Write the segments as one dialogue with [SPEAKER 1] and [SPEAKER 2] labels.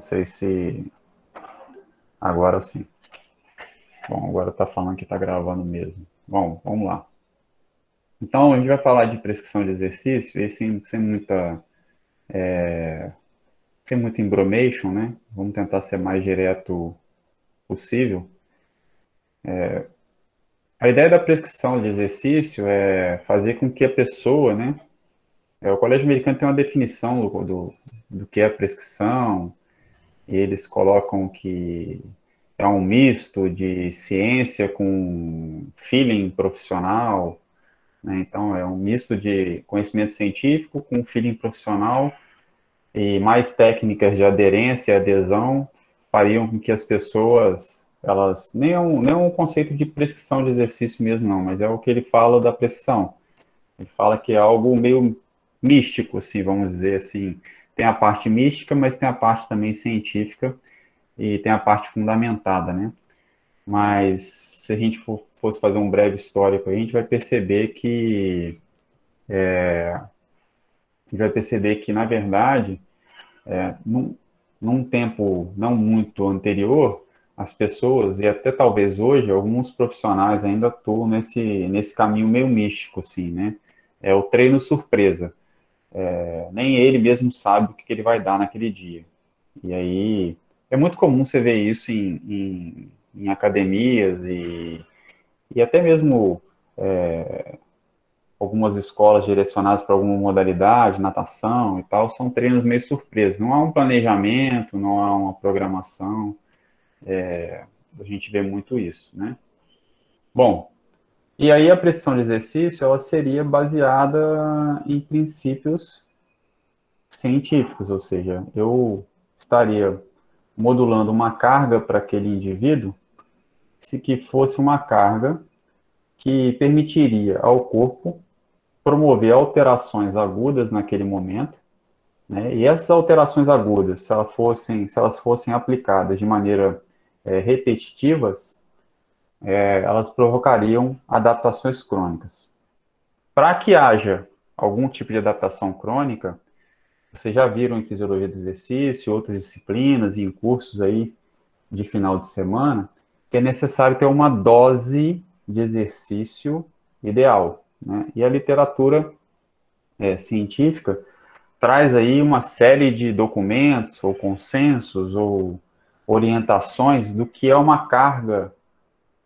[SPEAKER 1] sei se agora sim. Bom, agora está falando que está gravando mesmo. Bom, vamos lá. Então, a gente vai falar de prescrição de exercício e sem muita embromation, né? Vamos tentar ser mais direto possível. A ideia da prescrição de exercício é fazer com que a pessoa, né? O Colégio Americano tem uma definição do que é prescrição, e eles colocam que é um misto de ciência com feeling profissional, né? Então, é um misto de conhecimento científico com feeling profissional e mais técnicas de aderência e adesão fariam com que as pessoas, elas, nem é um conceito de prescrição de exercício mesmo não, mas é o que ele fala da prescrição. Ele fala que é algo meio místico, assim, vamos dizer assim. Tem a parte mística, mas tem a parte também científica e tem a parte fundamentada, né? Mas se a gente fosse fazer um breve histórico, a gente vai perceber que na verdade, num, num tempo não muito anterior, as pessoas, e até talvez hoje, alguns profissionais ainda atuam nesse caminho meio místico, assim, né? É o treino surpresa. Nem ele mesmo sabe o que ele vai dar naquele dia. E aí, é muito comum você ver isso em academias e até mesmo algumas escolas direcionadas para alguma modalidade, natação e tal, são treinos meio surpresa. Não há um planejamento, não há uma programação. A gente vê muito isso, né? Bom, e aí a prescrição de exercício, ela seria baseada em princípios científicos, ou seja, eu estaria modulando uma carga para aquele indivíduo, se que fosse uma carga que permitiria ao corpo promover alterações agudas naquele momento, né? E essas alterações agudas, se elas fossem aplicadas de maneira repetitivas, elas provocariam adaptações crônicas. Para que haja algum tipo de adaptação crônica, vocês já viram em fisiologia do exercício, outras disciplinas e em cursos aí de final de semana, que é necessário ter uma dose de exercício ideal, né? E a literatura científica traz aí uma série de documentos ou consensos ou orientações do que é uma carga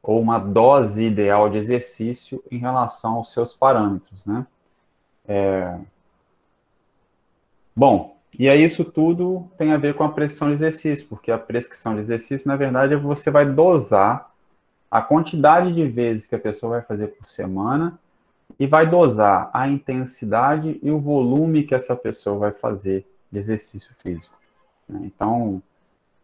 [SPEAKER 1] ou uma dose ideal de exercício em relação aos seus parâmetros, né? Bom, e aí isso tudo tem a ver com a prescrição de exercício, porque a prescrição de exercício, na verdade, você vai dosar a quantidade de vezes que a pessoa vai fazer por semana e vai dosar a intensidade e o volume que essa pessoa vai fazer de exercício físico, né? Então,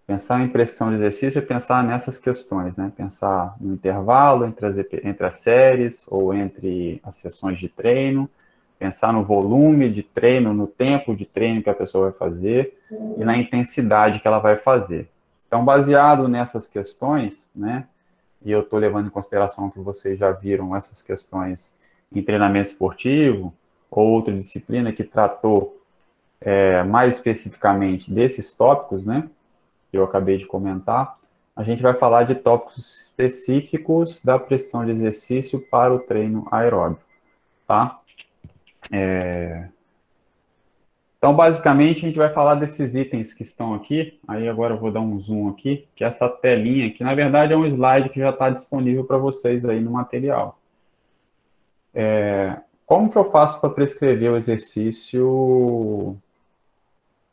[SPEAKER 1] pensar em prescrição de exercício é pensar nessas questões, né? Pensar no intervalo entre as séries ou entre as sessões de treino, pensar no volume de treino, no tempo de treino que a pessoa vai fazer e na intensidade que ela vai fazer. Então, baseado nessas questões, né? E eu estou levando em consideração que vocês já viram essas questões em treinamento esportivo ou outra disciplina que tratou mais especificamente desses tópicos, né? Que eu acabei de comentar, a gente vai falar de tópicos específicos da prescrição de exercício para o treino aeróbico, tá? Então, basicamente, a gente vai falar desses itens que estão aqui. Aí agora eu vou dar um zoom aqui, que essa telinha aqui, na verdade, é um slide que já está disponível para vocês aí no material. Como que eu faço para prescrever o exercício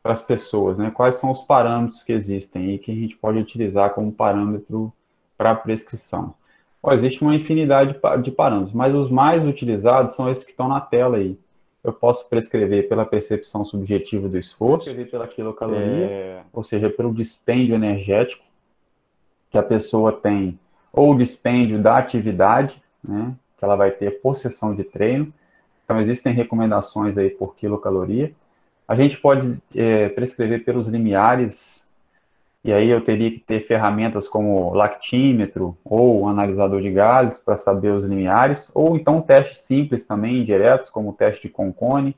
[SPEAKER 1] para as pessoas, né? Quais são os parâmetros que existem e que a gente pode utilizar como parâmetro para a prescrição? Bom, existe uma infinidade de parâmetros, mas os mais utilizados são esses que estão na tela aí. Eu posso prescrever pela percepção subjetiva do esforço, prescrever pela quilocaloria, ou seja, pelo dispêndio energético que a pessoa tem, ou o dispêndio da atividade, né, que ela vai ter por sessão de treino. Então, existem recomendações aí por quilocaloria. A gente pode prescrever pelos limiares, e aí eu teria que ter ferramentas como lactímetro ou analisador de gases para saber os limiares, ou então testes simples também, indiretos, como o teste de Concone,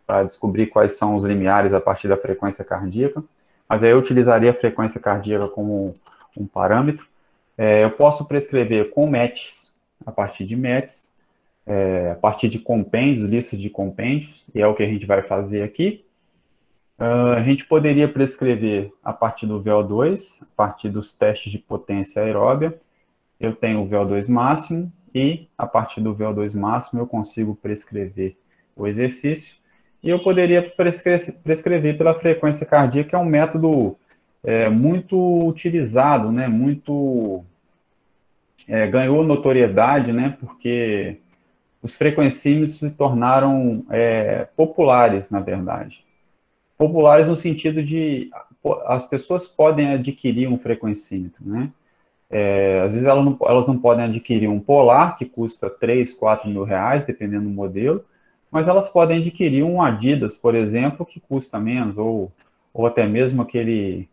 [SPEAKER 1] para descobrir quais são os limiares a partir da frequência cardíaca. mas aí eu utilizaria a frequência cardíaca como um parâmetro. Eu posso prescrever com METs, a partir de METs, a partir de compêndios, listas de compêndios, e é o que a gente vai fazer aqui. A gente poderia prescrever a partir do VO2, a partir dos testes de potência aeróbia. Eu tenho o VO2 máximo e, a partir do VO2 máximo, eu consigo prescrever o exercício. E eu poderia prescrever pela frequência cardíaca, que é um método muito utilizado, né? Ganhou notoriedade, né? Porque os frequencímetros se tornaram populares, na verdade. Populares no sentido de as pessoas podem adquirir um frequencímetro, né? Às vezes elas não podem adquirir um Polar, que custa 3, 4 mil reais, dependendo do modelo, mas elas podem adquirir um Adidas, por exemplo, que custa menos, ou até mesmo aquele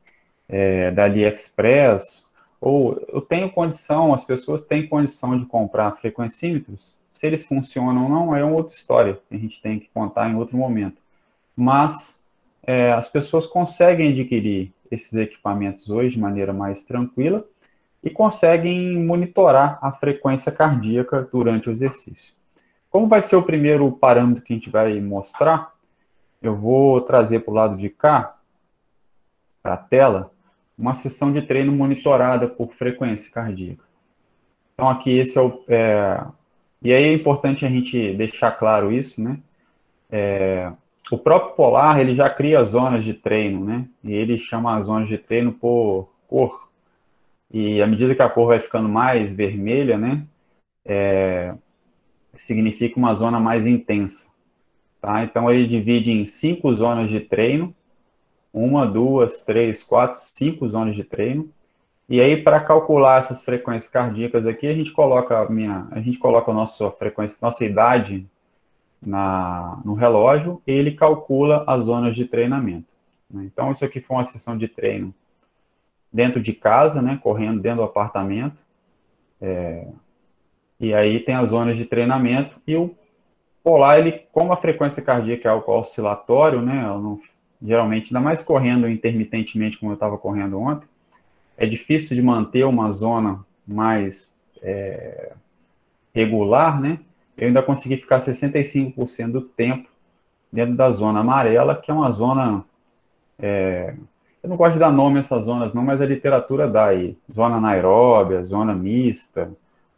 [SPEAKER 1] da AliExpress, ou eu tenho condição, as pessoas têm condição de comprar frequencímetros, se eles funcionam ou não, é uma outra história, que a gente tem que contar em outro momento. Mas as pessoas conseguem adquirir esses equipamentos hoje de maneira mais tranquila e conseguem monitorar a frequência cardíaca durante o exercício. Como vai ser o primeiro parâmetro que a gente vai mostrar, eu vou trazer para o lado de cá, para a tela, uma sessão de treino monitorada por frequência cardíaca. Então, aqui esse e aí é importante a gente deixar claro isso, né? O próprio Polar, ele já cria zonas de treino, né? E ele chama as zonas de treino por cor. E à medida que a cor vai ficando mais vermelha, né? Significa uma zona mais intensa. Tá? Então, ele divide em 5 zonas de treino. 1, 2, 3, 4, 5 zonas de treino. E aí, para calcular essas frequências cardíacas aqui, a gente coloca a nossa frequência, nossa idade no relógio, e ele calcula as zonas de treinamento. Então, isso aqui foi uma sessão de treino dentro de casa, né, correndo dentro do apartamento. E aí tem as zonas de treinamento, e o Polar, ele, como a frequência cardíaca é algo oscilatório, né, geralmente, ainda mais correndo intermitentemente, como eu estava correndo ontem, é difícil de manter uma zona mais regular, né? Eu ainda consegui ficar 65% do tempo dentro da zona amarela, que é uma zona... eu não gosto de dar nome a essas zonas, não, mas a literatura dá aí. Zona anaeróbia, zona mista,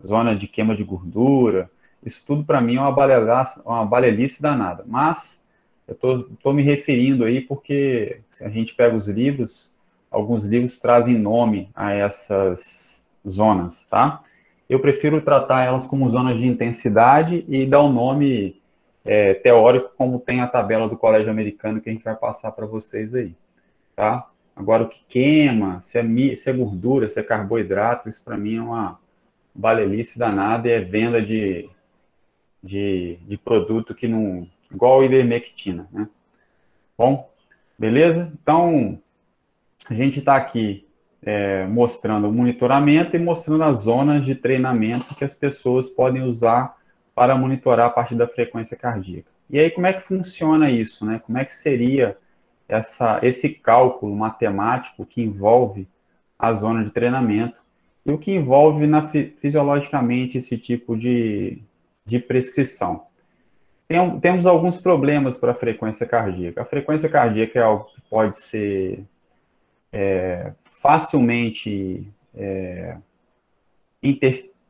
[SPEAKER 1] zona de queima de gordura. Isso tudo, para mim, é uma balelice danada. Mas eu estou me referindo aí porque se a gente pega os livros, alguns livros trazem nome a essas zonas, tá? Eu prefiro tratar elas como zonas de intensidade e dar um nome teórico, como tem a tabela do Colégio Americano, que a gente vai passar para vocês aí, tá? Agora, o que queima, se é gordura, se é carboidrato, isso para mim é uma balelice danada e é venda de produto que não... igual a ivermectina, né? Bom, beleza? Então, a gente está aqui mostrando o monitoramento e mostrando as zonas de treinamento que as pessoas podem usar para monitorar a partir da frequência cardíaca. E aí, como é que funciona isso, né? Como é que seria esse cálculo matemático que envolve a zona de treinamento e o que envolve fisiologicamente esse tipo de prescrição? Temos alguns problemas para a frequência cardíaca. A frequência cardíaca é algo que pode ser facilmente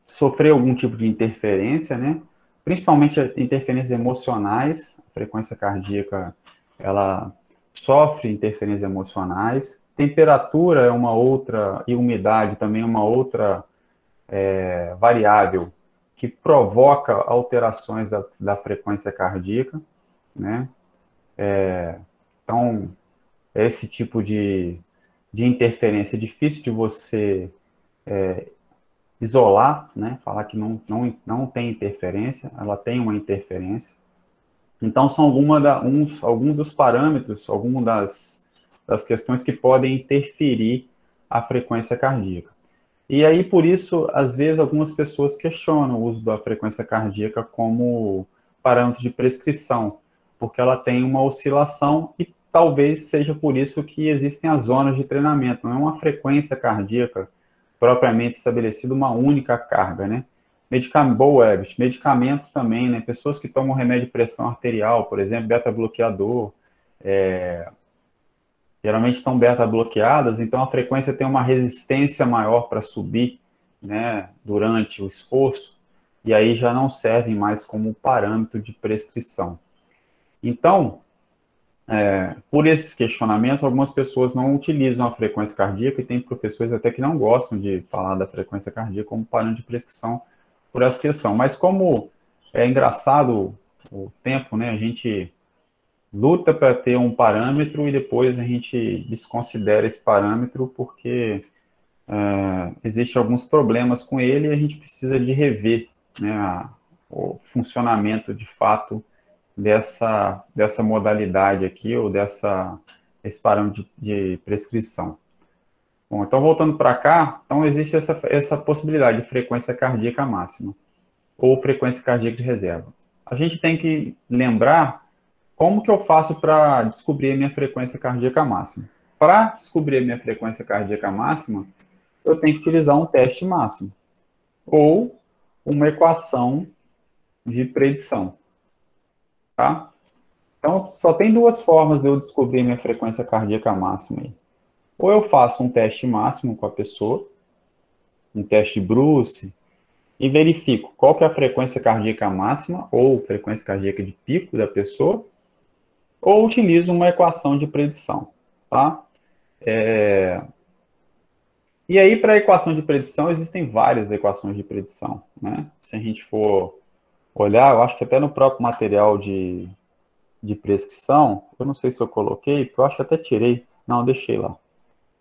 [SPEAKER 1] sofrer algum tipo de interferência, né? Principalmente interferências emocionais. A frequência cardíaca, ela sofre interferências emocionais. Temperatura é uma outra, e umidade também é uma outra variável que provoca alterações da frequência cardíaca, né? Então, esse tipo de interferência é difícil de você isolar, né? Falar que não tem interferência, ela tem uma interferência. Então, são alguns dos parâmetros, algumas das questões que podem interferir a frequência cardíaca. E aí, por isso, às vezes, algumas pessoas questionam o uso da frequência cardíaca como parâmetro de prescrição, porque ela tem uma oscilação e talvez seja por isso que existem as zonas de treinamento, não é uma frequência cardíaca propriamente estabelecida, uma única carga, né? Medicamentos também, né? Pessoas que tomam remédio de pressão arterial, por exemplo, beta-bloqueador, geralmente estão beta-bloqueadas, então a frequência tem uma resistência maior para subir, né, durante o esforço, e aí já não servem mais como parâmetro de prescrição. Então, por esses questionamentos, algumas pessoas não utilizam a frequência cardíaca e tem professores até que não gostam de falar da frequência cardíaca como parâmetro de prescrição por essa questão. Mas como é engraçado o tempo, né, a gente luta para ter um parâmetro e depois a gente desconsidera esse parâmetro porque existem alguns problemas com ele e a gente precisa de rever, né, o funcionamento de fato dessa modalidade aqui, ou esse parâmetro de prescrição. Bom, então voltando para cá, então existe essa possibilidade de frequência cardíaca máxima, ou frequência cardíaca de reserva. A gente tem que lembrar como que eu faço para descobrir a minha frequência cardíaca máxima. Para descobrir a minha frequência cardíaca máxima, eu tenho que utilizar um teste máximo, ou uma equação de predição. Tá? Então, só tem duas formas de eu descobrir minha frequência cardíaca máxima aí. Ou eu faço um teste máximo com a pessoa, um teste Bruce, e verifico qual que é a frequência cardíaca máxima, ou frequência cardíaca de pico da pessoa, ou utilizo uma equação de predição, tá? E aí, para a equação de predição, existem várias equações de predição, né? Se a gente for olhar, eu acho que até no próprio material de prescrição, eu não sei se eu coloquei, porque eu acho que até tirei. Não, deixei lá.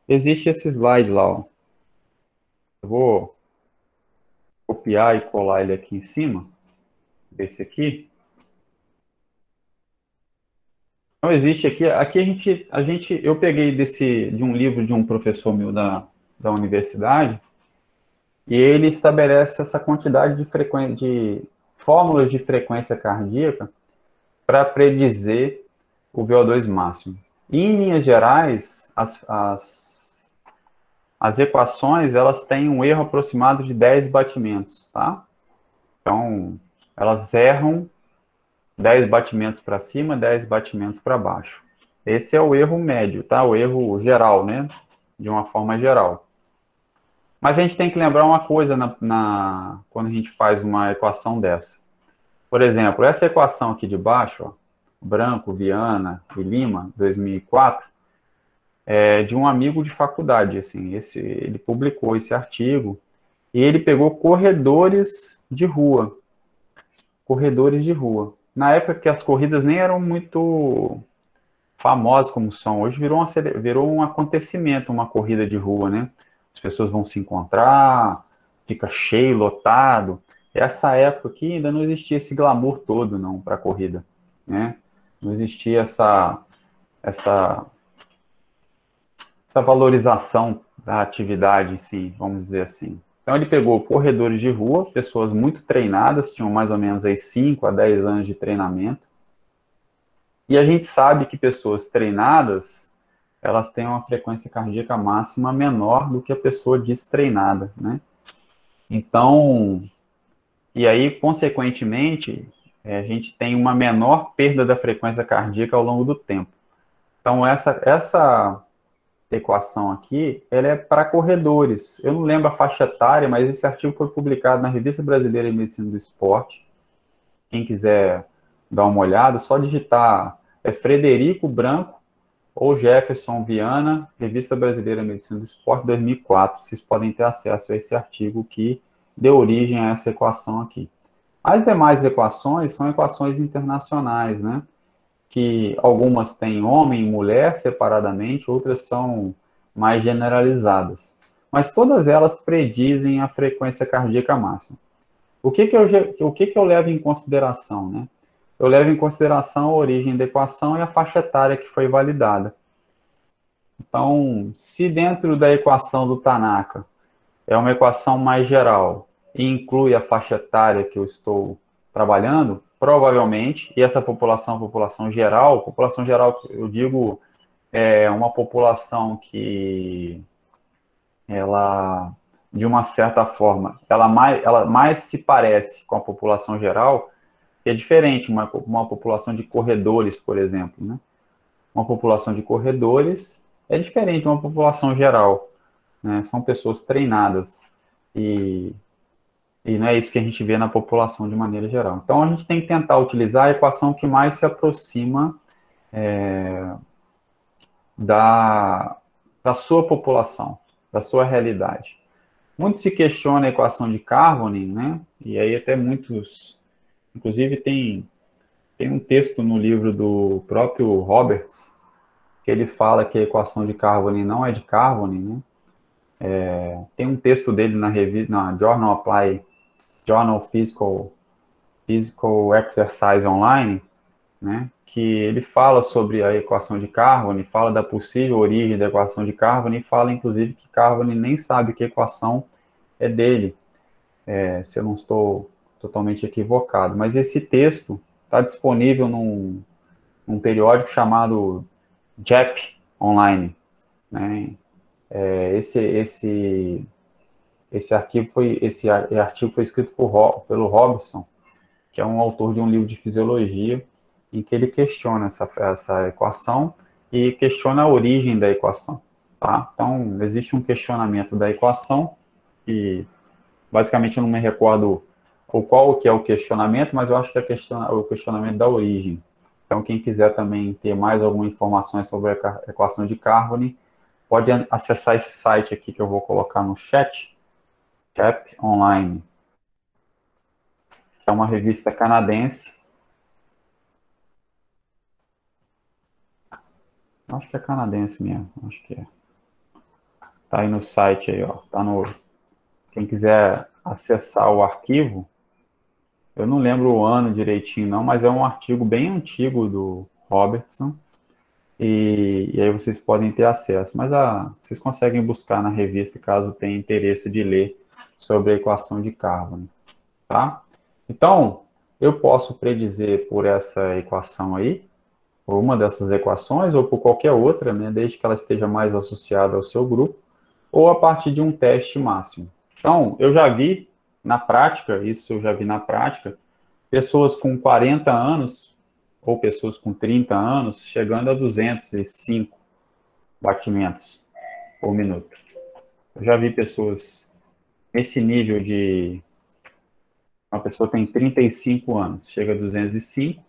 [SPEAKER 1] Existe esse slide lá, ó. Eu vou copiar e colar ele aqui em cima, desse aqui. Então, existe aqui eu peguei de um livro de um professor meu da universidade, e ele estabelece essa quantidade de fórmulas de frequência cardíaca para predizer o VO2 máximo. E, em linhas gerais, as equações, elas têm um erro aproximado de 10 batimentos, tá? Então, elas erram 10 batimentos para cima, 10 batimentos para baixo. Esse é o erro médio, tá? O erro geral, né? De uma forma geral. Mas a gente tem que lembrar uma coisa quando a gente faz uma equação dessa. Por exemplo, essa equação aqui de baixo, ó, Branco, Viana e Lima, 2004, é de um amigo de faculdade, assim, ele publicou esse artigo e ele pegou corredores de rua. Corredores de rua. Na época que as corridas nem eram muito famosas como são, hoje virou um acontecimento, uma corrida de rua, né? As pessoas vão se encontrar, fica cheio, lotado. Essa época aqui ainda não existia esse glamour todo, não, para a corrida, né? Não existia essa valorização da atividade em si, vamos dizer assim. Então ele pegou corredores de rua, pessoas muito treinadas, tinham mais ou menos aí 5 a 10 anos de treinamento. E a gente sabe que pessoas treinadas, elas têm uma frequência cardíaca máxima menor do que a pessoa destreinada, né? Então, e aí, consequentemente, a gente tem uma menor perda da frequência cardíaca ao longo do tempo. Então, essa equação aqui, ela é para corredores. Eu não lembro a faixa etária, mas esse artigo foi publicado na Revista Brasileira de Medicina do Esporte. Quem quiser dar uma olhada, só digitar Frederico Branco ou Jefferson Viana, Revista Brasileira de Medicina do Esporte, 2004. Vocês podem ter acesso a esse artigo que deu origem a essa equação aqui. As demais equações são equações internacionais, né? Que algumas têm homem e mulher separadamente, outras são mais generalizadas. Mas todas elas predizem a frequência cardíaca máxima. O que eu levo em consideração, né? Eu levo em consideração a origem da equação e a faixa etária que foi validada. Então, se dentro da equação do Tanaka é uma equação mais geral e inclui a faixa etária que eu estou trabalhando, provavelmente, e essa população, população geral, eu digo, é uma população que ela, de uma certa forma, ela mais se parece com a população geral, que é diferente, uma população de corredores, por exemplo, né? Uma população de corredores é diferente de uma população geral, né? São pessoas treinadas e, e não é isso que a gente vê na população de maneira geral. Então a gente tem que tentar utilizar a equação que mais se aproxima da, da sua população, da sua realidade. Muito se questiona a equação de Carnot, né? E aí até muitos, inclusive tem um texto no livro do próprio Roberts que ele fala que a equação de Carnot não é de Carnot, né? Tem um texto dele na revista, na Journal Apply, Journal Physical Exercise Online, né? Que ele fala sobre a equação de Carnot, fala da possível origem da equação de Carnot e fala inclusive que Carnot nem sabe que equação é dele. Se eu não estou totalmente equivocado. Mas esse texto está disponível num periódico chamado JEP Online. Né? Esse artigo foi escrito pelo Robson, que é um autor de um livro de fisiologia, em que ele questiona essa equação e questiona a origem da equação. Tá? Então, existe um questionamento da equação que basicamente eu não me recordo o qual que é o questionamento, mas eu acho que é o questionamento da origem. Então, quem quiser também ter mais alguma informações sobre a equação de Carnot, pode acessar esse site aqui que eu vou colocar no chat, CAP Online, que é uma revista canadense. Acho que é canadense mesmo, acho que é. Tá aí no site aí, ó. Tá no. Quem quiser acessar o arquivo, eu não lembro o ano direitinho, não, mas é um artigo bem antigo do Robertson. E aí vocês podem ter acesso. Mas vocês conseguem buscar na revista caso tenha interesse de ler sobre a equação de Carnot, tá? Então, eu posso predizer por essa equação aí, por uma dessas equações, ou por qualquer outra, né, desde que ela esteja mais associada ao seu grupo, ou a partir de um teste máximo. Então, eu já vi na prática, isso eu já vi na prática, pessoas com 40 anos ou pessoas com 30 anos chegando a 205 batimentos por minuto. Eu já vi pessoas nesse nível de... Uma pessoa tem 35 anos, chega a 205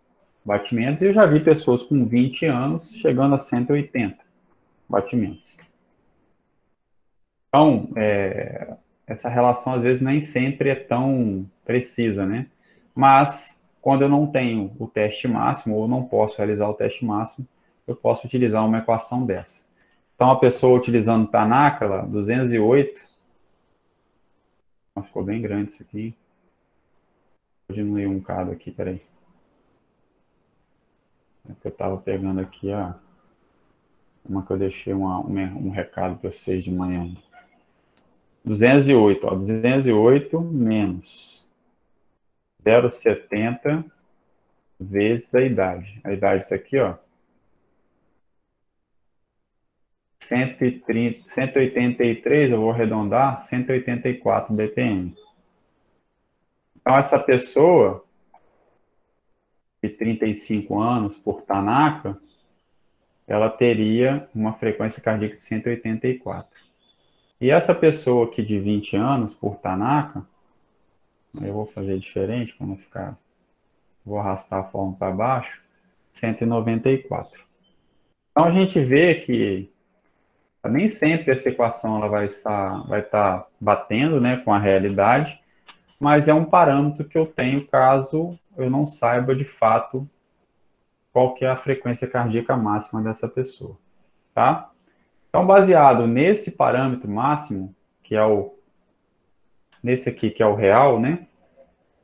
[SPEAKER 1] batimentos, e eu já vi pessoas com 20 anos chegando a 180 batimentos. Então, essa relação às vezes nem sempre é tão precisa, né? Mas quando eu não tenho o teste máximo ou não posso realizar o teste máximo, eu posso utilizar uma equação dessa. Então, a pessoa utilizando Tanaka, lá, 208, ficou bem grande isso aqui. Vou diminuir um bocado aqui, peraí. É que eu estava pegando aqui uma que eu deixei um recado para vocês de manhã. 208, ó, 208 menos 0,70 vezes a idade. A idade está aqui, ó. 130, 183, eu vou arredondar, 184 BPM. Então, essa pessoa de 35 anos, por Tanaka, ela teria uma frequência cardíaca de 184. E essa pessoa aqui de 20 anos, por Tanaka, eu vou fazer diferente para não ficar... Vou arrastar a forma para baixo, 194. Então, a gente vê que nem sempre essa equação ela vai estar batendo, né, com a realidade, mas é um parâmetro que eu tenho caso eu não saiba de fato qual que é a frequência cardíaca máxima dessa pessoa, tá? Então, baseado nesse parâmetro máximo, que é nesse aqui que é o real, né?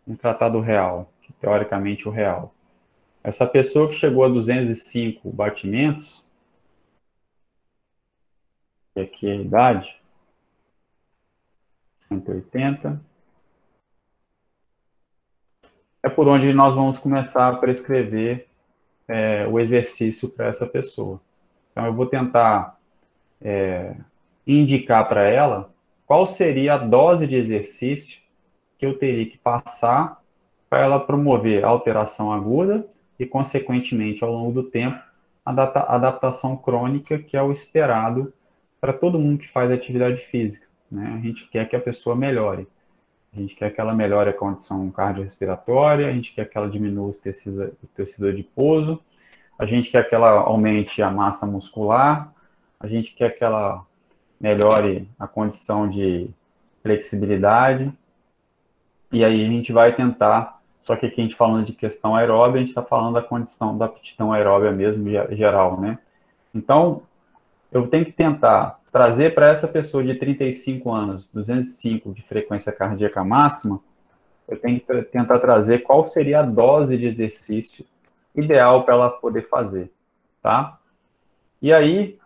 [SPEAKER 1] Um tratado real, que teoricamente é o real. Essa pessoa que chegou a 205 batimentos, que aqui é a idade, 180, é por onde nós vamos começar a prescrever o exercício para essa pessoa. Então, eu vou tentar indicar para ela qual seria a dose de exercício que eu teria que passar para ela promover a alteração aguda e, consequentemente, ao longo do tempo, a adaptação crônica, que é o esperado para todo mundo que faz atividade física, né? A gente quer que a pessoa melhore. A gente quer que ela melhore a condição cardiorrespiratória, a gente quer que ela diminua o tecido adiposo, a gente quer que ela aumente a massa muscular, a gente quer que ela melhore a condição de flexibilidade, e aí a gente vai tentar, só que aqui a gente falando de questão aeróbia, a gente está falando da condição da aptidão aeróbia mesmo, geral, né? Então, eu tenho que tentar trazer para essa pessoa de 35 anos, 205 de frequência cardíaca máxima, eu tenho que tentar trazer qual seria a dose de exercício ideal para ela poder fazer, tá? E aí,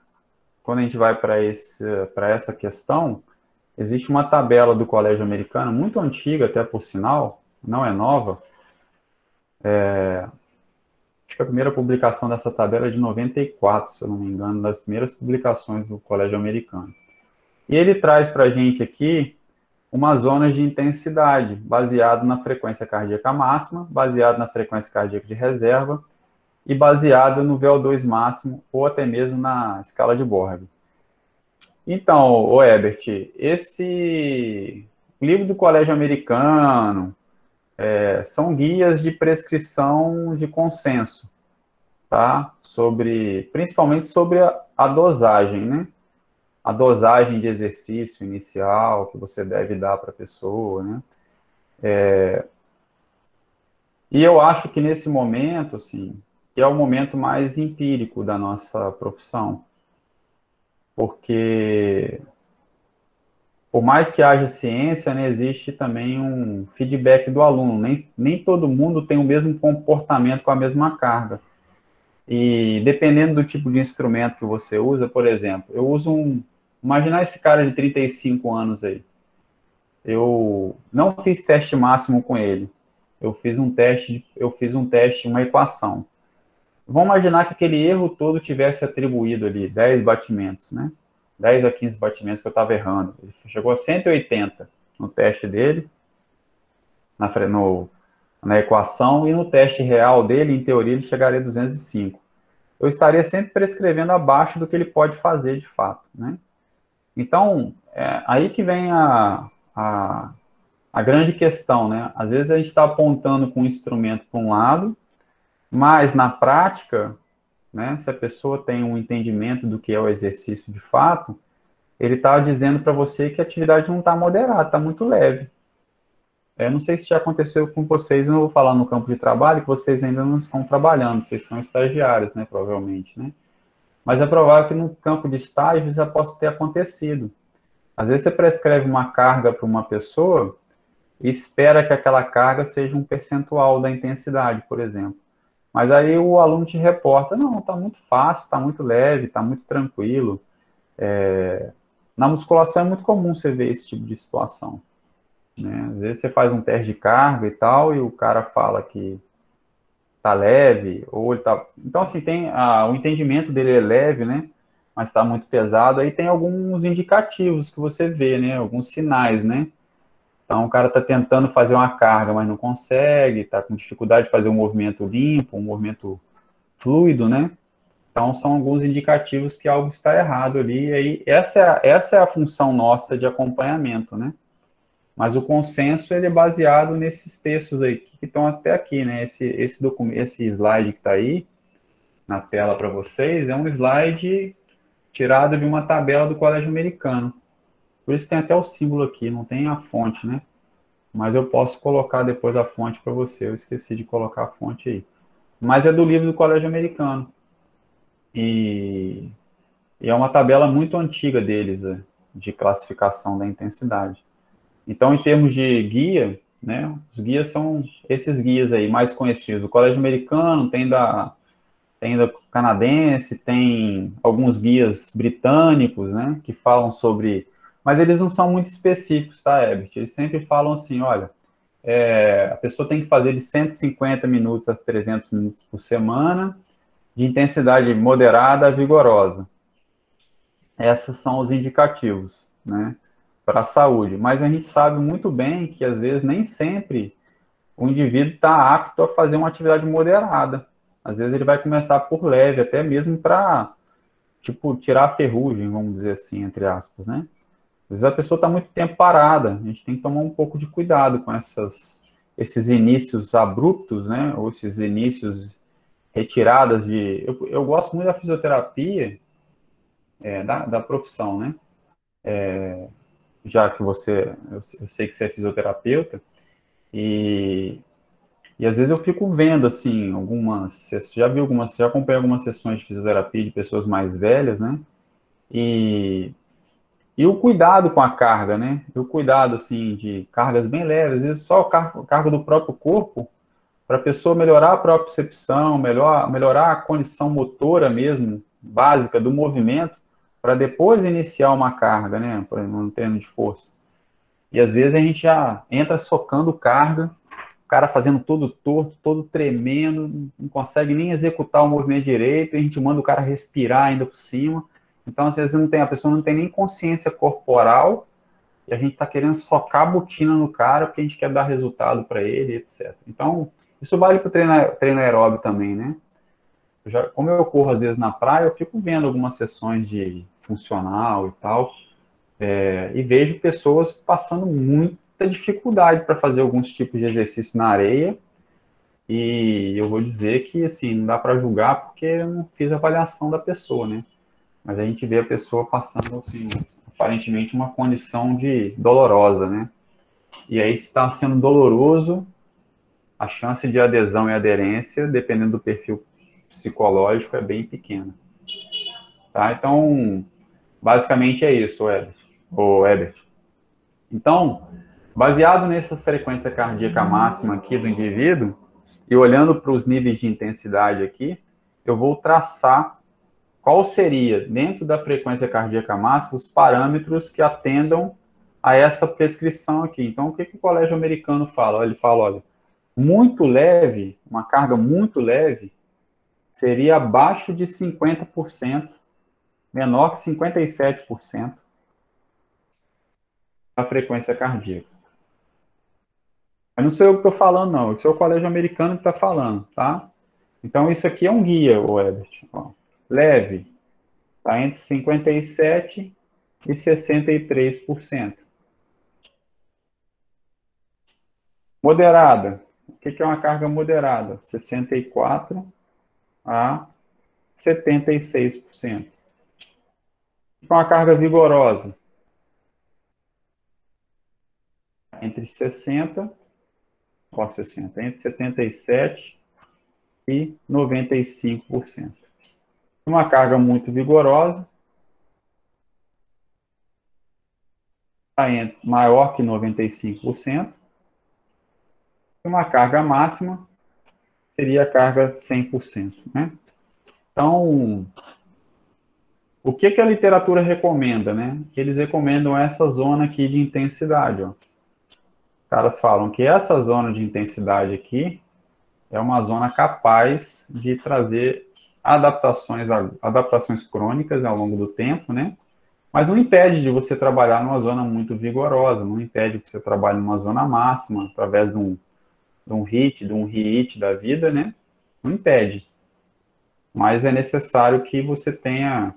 [SPEAKER 1] quando a gente vai para essa questão, existe uma tabela do Colégio Americano, muito antiga até por sinal, não é nova. Acho que a primeira publicação dessa tabela é de 94, se eu não me engano, das primeiras publicações do Colégio Americano. E ele traz para a gente aqui uma zona de intensidade, baseado na frequência cardíaca máxima, baseado na frequência cardíaca de reserva e baseado no VO2 máximo ou até mesmo na escala de Borg. Então, o Herbert, esse livro do Colégio Americano são guias de prescrição de consenso, tá? Principalmente sobre a dosagem, né? A dosagem de exercício inicial que você deve dar para a pessoa, né? E eu acho que nesse momento, assim, que é o momento mais empírico da nossa profissão, porque por mais que haja ciência, né, existe também um feedback do aluno. Nem todo mundo tem o mesmo comportamento com a mesma carga. E dependendo do tipo de instrumento que você usa, por exemplo, eu uso Imaginar esse cara de 35 anos aí. Eu não fiz teste máximo com ele. Eu fiz um teste, uma equação. Vamos imaginar que aquele erro todo tivesse atribuído ali 10 batimentos, né? 10 a 15 batimentos que eu estava errando. Ele chegou a 180 no teste dele, na equação, e no teste real dele, em teoria, ele chegaria a 205. Eu estaria sempre prescrevendo abaixo do que ele pode fazer de fato, né? Então, aí que vem a grande questão, né? Às vezes a gente está apontando com o instrumento para um lado, mas na prática, né, se a pessoa tem um entendimento do que é o exercício de fato, ele está dizendo para você que a atividade não está moderada, está muito leve. Não sei se já aconteceu com vocês, eu não vou falar no campo de trabalho, que vocês ainda não estão trabalhando, vocês são estagiários, né, provavelmente, né? Mas é provável que no campo de estágio já possa ter acontecido. Às vezes você prescreve uma carga para uma pessoa e espera que aquela carga seja um percentual da intensidade, por exemplo. Mas aí o aluno te reporta, não, está muito fácil, está muito leve, está muito tranquilo. Na musculação é muito comum você ver esse tipo de situação, né? Às vezes você faz um teste de carga e tal, e o cara fala que está leve, ou ele tá... Então, assim, o entendimento dele é leve, né? Mas está muito pesado, aí tem alguns indicativos que você vê, né? Alguns sinais, né? Então, o cara está tentando fazer uma carga, mas não consegue, está com dificuldade de fazer um movimento limpo, um movimento fluido, né? Então, são alguns indicativos que algo está errado ali, e aí essa é a função nossa de acompanhamento, né? Mas o consenso, ele é baseado nesses textos aí, que estão até aqui, né? Esse slide que está aí, na tela para vocês, é um slide tirado de uma tabela do Colégio Americano. Por isso tem até o símbolo aqui, não tem a fonte, né? Mas eu posso colocar depois a fonte para você, eu esqueci de colocar a fonte aí. Mas é do livro do Colégio Americano. E é uma tabela muito antiga deles, de classificação da intensidade. Então, em termos de guia, né, os guias são esses guias aí, mais conhecidos. O Colégio Americano, tem da canadense, tem alguns guias britânicos, né, que falam sobre... Mas eles não são muito específicos, tá, Herbert? Eles sempre falam assim, olha, a pessoa tem que fazer de 150 minutos a 300 minutos por semana, de intensidade moderada a vigorosa. Esses são os indicativos, né, para a saúde. Mas a gente sabe muito bem que, às vezes, nem sempre o indivíduo está apto a fazer uma atividade moderada. Às vezes ele vai começar por leve, até mesmo para, tipo, tirar a ferrugem, vamos dizer assim, entre aspas, né? Às vezes a pessoa está muito tempo parada, a gente tem que tomar um pouco de cuidado com esses inícios abruptos, né? Ou esses inícios retiradas de... Eu gosto muito da fisioterapia, da profissão, né? Já que eu sei que você é fisioterapeuta, e às vezes eu fico vendo, assim, já acompanhei algumas sessões de fisioterapia de pessoas mais velhas, né? E o cuidado com a carga, né? E o cuidado, assim, de cargas bem leves, às vezes só o cargo do próprio corpo, para a pessoa melhorar a propriocepção, melhorar a condição motora mesmo, básica do movimento, para depois iniciar uma carga, né? Por exemplo, um treino de força. E às vezes a gente já entra socando carga, o cara fazendo todo torto, todo tremendo, não consegue nem executar o movimento direito, e a gente manda o cara respirar ainda por cima. Então, às vezes, a pessoa não tem nem consciência corporal, e a gente está querendo socar a botina no cara porque a gente quer dar resultado para ele, etc. Então, isso vale para o treino aeróbio também, né? Como eu corro às vezes na praia, eu fico vendo algumas sessões de funcional e tal, e vejo pessoas passando muita dificuldade para fazer alguns tipos de exercício na areia, e eu vou dizer que, assim, não dá para julgar porque eu não fiz a avaliação da pessoa, né? Mas a gente vê a pessoa passando, assim, aparentemente uma condição dolorosa, né? E aí, se está sendo doloroso, a chance de adesão e aderência, dependendo do perfil psicológico, é bem pequena. Tá? Então, basicamente é isso, Herbert. Então, baseado nessa frequência cardíaca máxima aqui do indivíduo, e olhando para os níveis de intensidade aqui, eu vou traçar qual seria, dentro da frequência cardíaca máxima, os parâmetros que atendam a essa prescrição aqui. Então, o que o colégio americano fala? Ele fala, olha, muito leve, uma carga muito leve, seria abaixo de 50%, menor que 57% da frequência cardíaca. Mas não sou eu que estou falando, não. Isso é o colégio americano que está falando, tá? Então, isso aqui é um guia, o Herbert. Ó, leve, está entre 57% e 63%. Moderada. O que é uma carga moderada? 64% a 76%. Com a carga vigorosa, entre 77% e 95%. Uma carga muito vigorosa, maior que 95%. E uma carga máxima seria a carga 100%. Né? Então, o que a literatura recomenda? Né? Eles recomendam essa zona aqui de intensidade. Ó. Os caras falam que essa zona de intensidade aqui é uma zona capaz de trazer adaptações crônicas ao longo do tempo, né? Mas não impede de você trabalhar numa zona muito vigorosa, não impede que você trabalhe numa zona máxima, através de um HIIT, de um REIT da vida, né? Não impede. Mas é necessário que você tenha,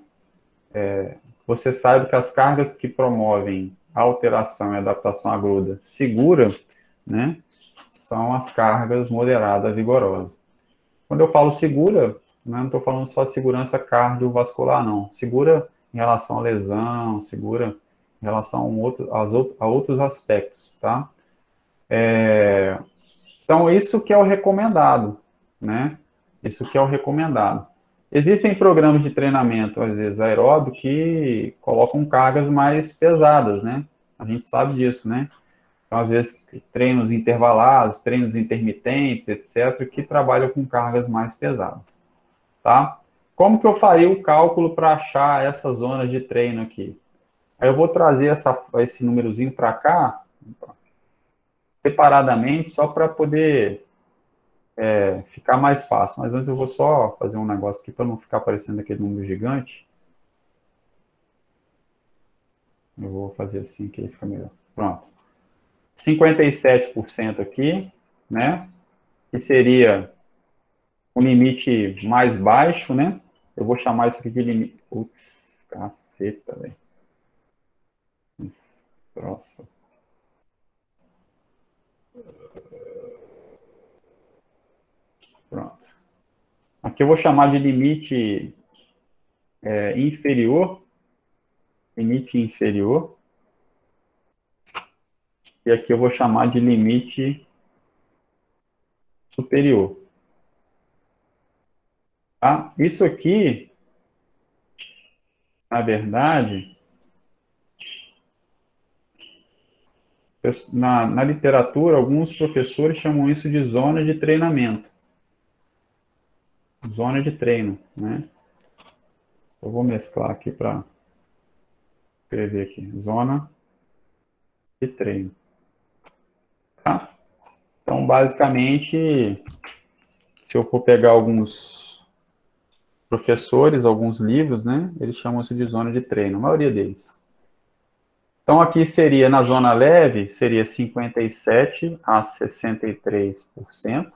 [SPEAKER 1] você saiba que as cargas que promovem a alteração e adaptação aguda segura, né? São as cargas moderada vigorosa. Quando eu falo segura, né, não estou falando só de segurança cardiovascular, não. Segura em relação à lesão, segura em relação a outros aspectos, tá? Então, isso que é o recomendado, né? Isso que é o recomendado. Existem programas de treinamento, às vezes, aeróbico, que colocam cargas mais pesadas, né? A gente sabe disso, né? Então, às vezes, treinos intervalados, treinos intermitentes, etc., que trabalham com cargas mais pesadas, tá? Como que eu faria o cálculo para achar essa zona de treino aqui? Aí eu vou trazer esse númerozinho para cá, separadamente, só para poder ficar mais fácil. Mas antes eu vou só fazer um negócio aqui para não ficar aparecendo aquele número gigante. Eu vou fazer assim que aí fica melhor. Pronto. 57% aqui, né? Que seria o limite mais baixo, né? Eu vou chamar isso aqui de limite. Putz, caceta, velho. Próximo. Pronto. Aqui eu vou chamar de limite inferior. Limite inferior. E aqui eu vou chamar de limite superior. Tá? Isso aqui, na verdade, na literatura, alguns professores chamam isso de zona de treinamento. Zona de treino, né? Eu vou mesclar aqui para escrever aqui. Zona de treino. Tá? Então, basicamente, se eu for pegar alguns professores, alguns livros, né? Eles chamam isso de zona de treino, a maioria deles. Então, aqui seria, na zona leve, seria 57% a 63%.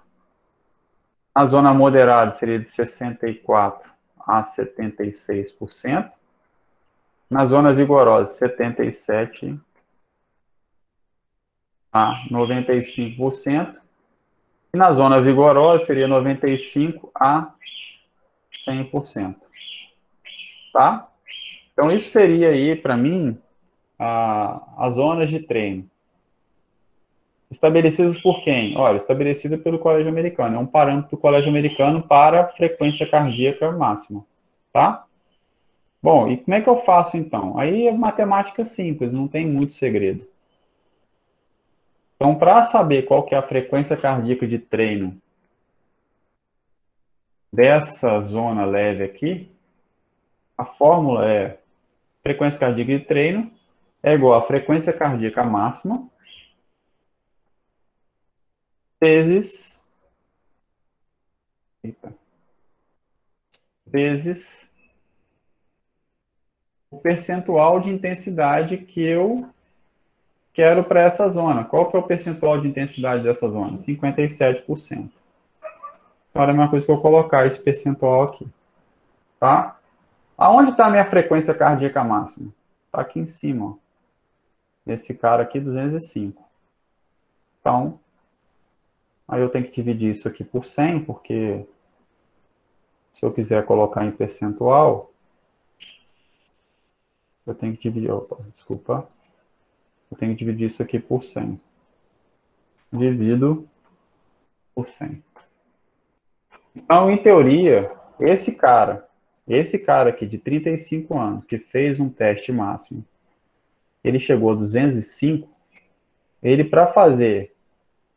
[SPEAKER 1] Na zona moderada, seria de 64% a 76%. Na zona vigorosa, 77% a 95%. E na zona vigorosa, seria 95% a 100%. Tá? Então, isso seria aí, para mim, as zonas de treino. Estabelecidas por quem? Olha, estabelecida pelo Colégio Americano. É um parâmetro do Colégio Americano para frequência cardíaca máxima. Tá? Bom, e como é que eu faço então? Aí é matemática simples, não tem muito segredo. Então, para saber qual que é a frequência cardíaca de treino dessa zona leve aqui, a fórmula é frequência cardíaca de treino é igual a frequência cardíaca máxima vezes o percentual de intensidade que eu quero para essa zona. Qual que é o percentual de intensidade dessa zona? 57%. Então, é a mesma coisa que eu colocar esse percentual aqui. Tá? Aonde está a minha frequência cardíaca máxima? Está aqui em cima, ó. Esse cara aqui, 205. Então, aí eu tenho que dividir isso aqui por 100, porque se eu quiser colocar em percentual, eu tenho que dividir, opa, desculpa, eu tenho que dividir isso aqui por 100. Divido por 100. Então, em teoria, esse cara aqui de 35 anos, que fez um teste máximo, ele chegou a 205, ele, para fazer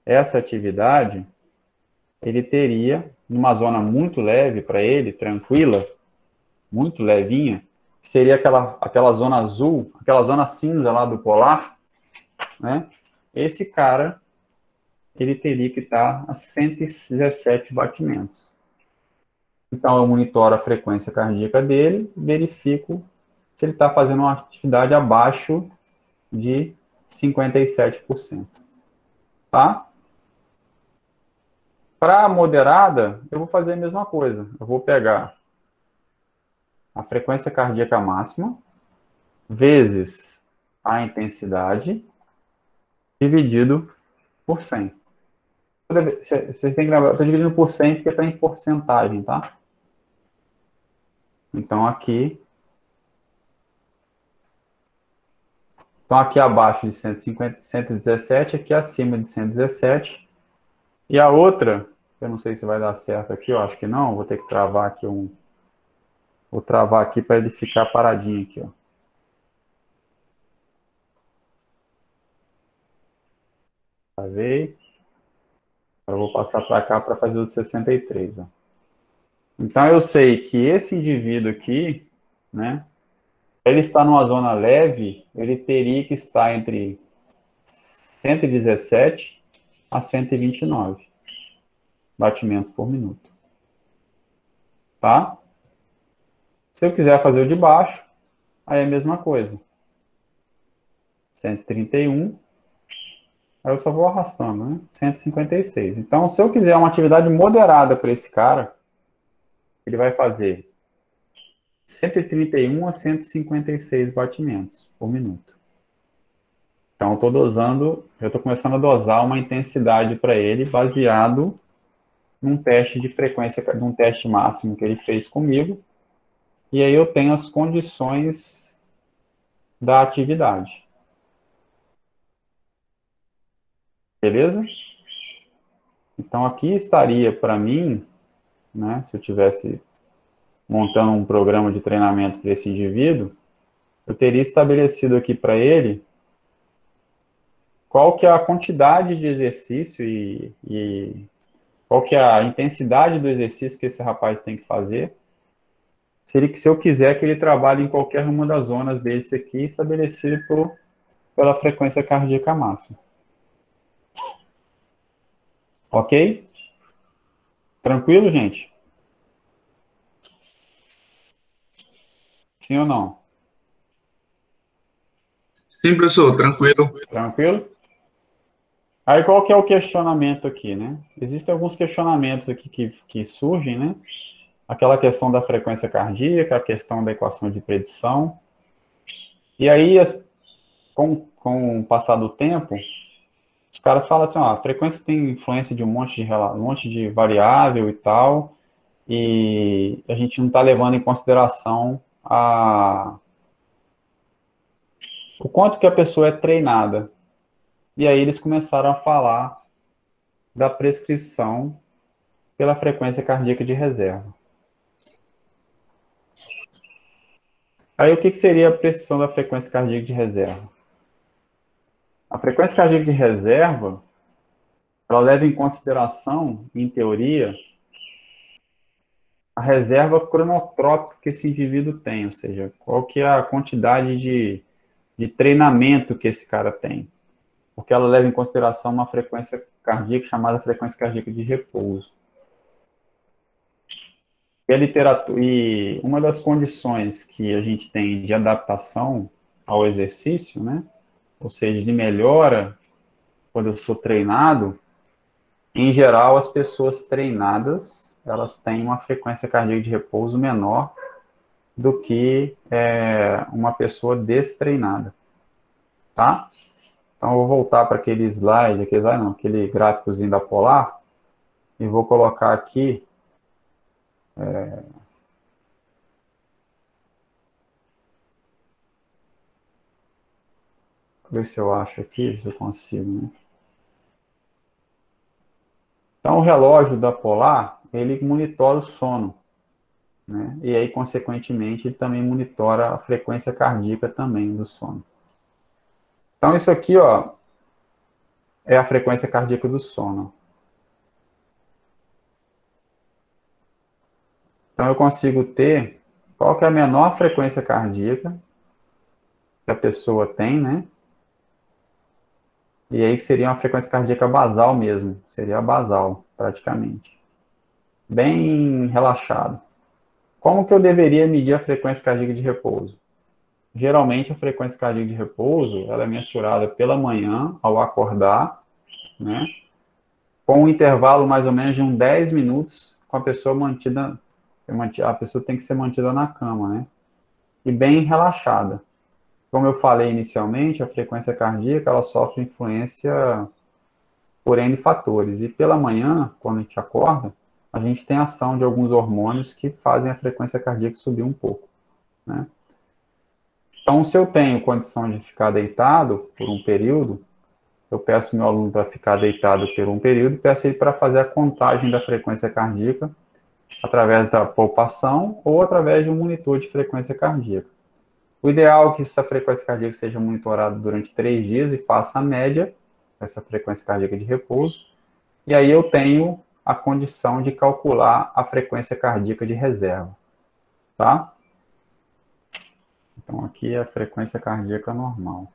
[SPEAKER 1] essa atividade, ele teria, numa zona muito leve para ele, tranquila, muito levinha, seria aquela zona azul, aquela zona cinza lá do polar, né? Esse cara, ele teria que estar a 117 batimentos. Então, eu monitoro a frequência cardíaca dele, verifico se ele está fazendo uma atividade abaixo de 57%. Tá? Para moderada, eu vou fazer a mesma coisa. Eu vou pegar a frequência cardíaca máxima vezes a intensidade dividido por 100. Vocês têm que lembrar, eu estou dividindo por 100 porque está em porcentagem, tá? Então, aqui abaixo de 150, 117, aqui acima de 117. E a outra, eu não sei se vai dar certo aqui, eu acho que não, vou ter que travar aqui vou travar aqui para ele ficar paradinho aqui, ó. Travei. Agora eu vou passar para cá para fazer o de 63, ó. Então, eu sei que esse indivíduo aqui, né, ele está numa zona leve, ele teria que estar entre 117 a 129 batimentos por minuto. Tá? Se eu quiser fazer o de baixo, aí é a mesma coisa. 131, aí eu só vou arrastando, né? 156. Então, se eu quiser uma atividade moderada para esse cara, ele vai fazer 131 a 156 batimentos por minuto. Então, eu estou começando a dosar uma intensidade para ele baseado num teste de frequência, num teste máximo que ele fez comigo. E aí eu tenho as condições da atividade. Beleza? Então, aqui estaria para mim, né, se eu tivesse montando um programa de treinamento para esse indivíduo, eu teria estabelecido aqui para ele qual que é a quantidade de exercício e qual que é a intensidade do exercício que esse rapaz tem que fazer. Se eu quiser que ele trabalhe em qualquer uma das zonas desse aqui, estabelecido pela frequência cardíaca máxima. Ok? Tranquilo, gente? Sim ou não?
[SPEAKER 2] Sim, professor, tranquilo.
[SPEAKER 1] Tranquilo? Aí qual que é o questionamento aqui, né? Existem alguns questionamentos aqui que surgem, né? Aquela questão da frequência cardíaca, a questão da equação de predição. E aí, com o passar do tempo, os caras falam assim, ó, a frequência tem influência de um monte de variável e tal, e a gente não está levando em consideração o quanto que a pessoa é treinada. E aí eles começaram a falar da prescrição pela frequência cardíaca de reserva. Aí o que seria a prescrição da frequência cardíaca de reserva? A frequência cardíaca de reserva, ela leva em consideração, em teoria, a reserva cronotrópica que esse indivíduo tem, ou seja, qual que é a quantidade de treinamento que esse cara tem. Porque ela leva em consideração uma frequência cardíaca chamada frequência cardíaca de repouso. E uma das condições que a gente tem de adaptação ao exercício, né, ou seja, de melhora quando eu sou treinado, em geral, as pessoas treinadas, elas têm uma frequência cardíaca de repouso menor do que uma pessoa destreinada, tá? Então, eu vou voltar para aquele gráficozinho da Polar, e vou colocar aqui, ver se eu acho aqui, se eu consigo, né? Então, o relógio da Polar, ele monitora o sono, né? E aí, consequentemente, ele também monitora a frequência cardíaca também do sono. Então, isso aqui, ó, é a frequência cardíaca do sono. Então, eu consigo ter qual que é a menor frequência cardíaca que a pessoa tem, né? E aí que seria uma frequência cardíaca basal mesmo, seria a basal, praticamente. Bem relaxado. Como que eu deveria medir a frequência cardíaca de repouso? Geralmente, a frequência cardíaca de repouso, ela é mensurada pela manhã, ao acordar, né? Com um intervalo mais ou menos de uns 10 minutos, com a pessoa mantida, a pessoa tem que ser mantida na cama, né? E bem relaxada. Como eu falei inicialmente, a frequência cardíaca, ela sofre influência por N fatores. E pela manhã, quando a gente acorda, a gente tem ação de alguns hormônios que fazem a frequência cardíaca subir um pouco, né? Então, se eu tenho condição de ficar deitado por um período, eu peço meu aluno para ficar deitado por um período, peço ele para fazer a contagem da frequência cardíaca através da palpação ou através de um monitor de frequência cardíaca. O ideal é que essa frequência cardíaca seja monitorada durante 3 dias e faça a média, essa frequência cardíaca de repouso, e aí eu tenho a condição de calcular a frequência cardíaca de reserva, tá? Então, aqui é a frequência cardíaca normal.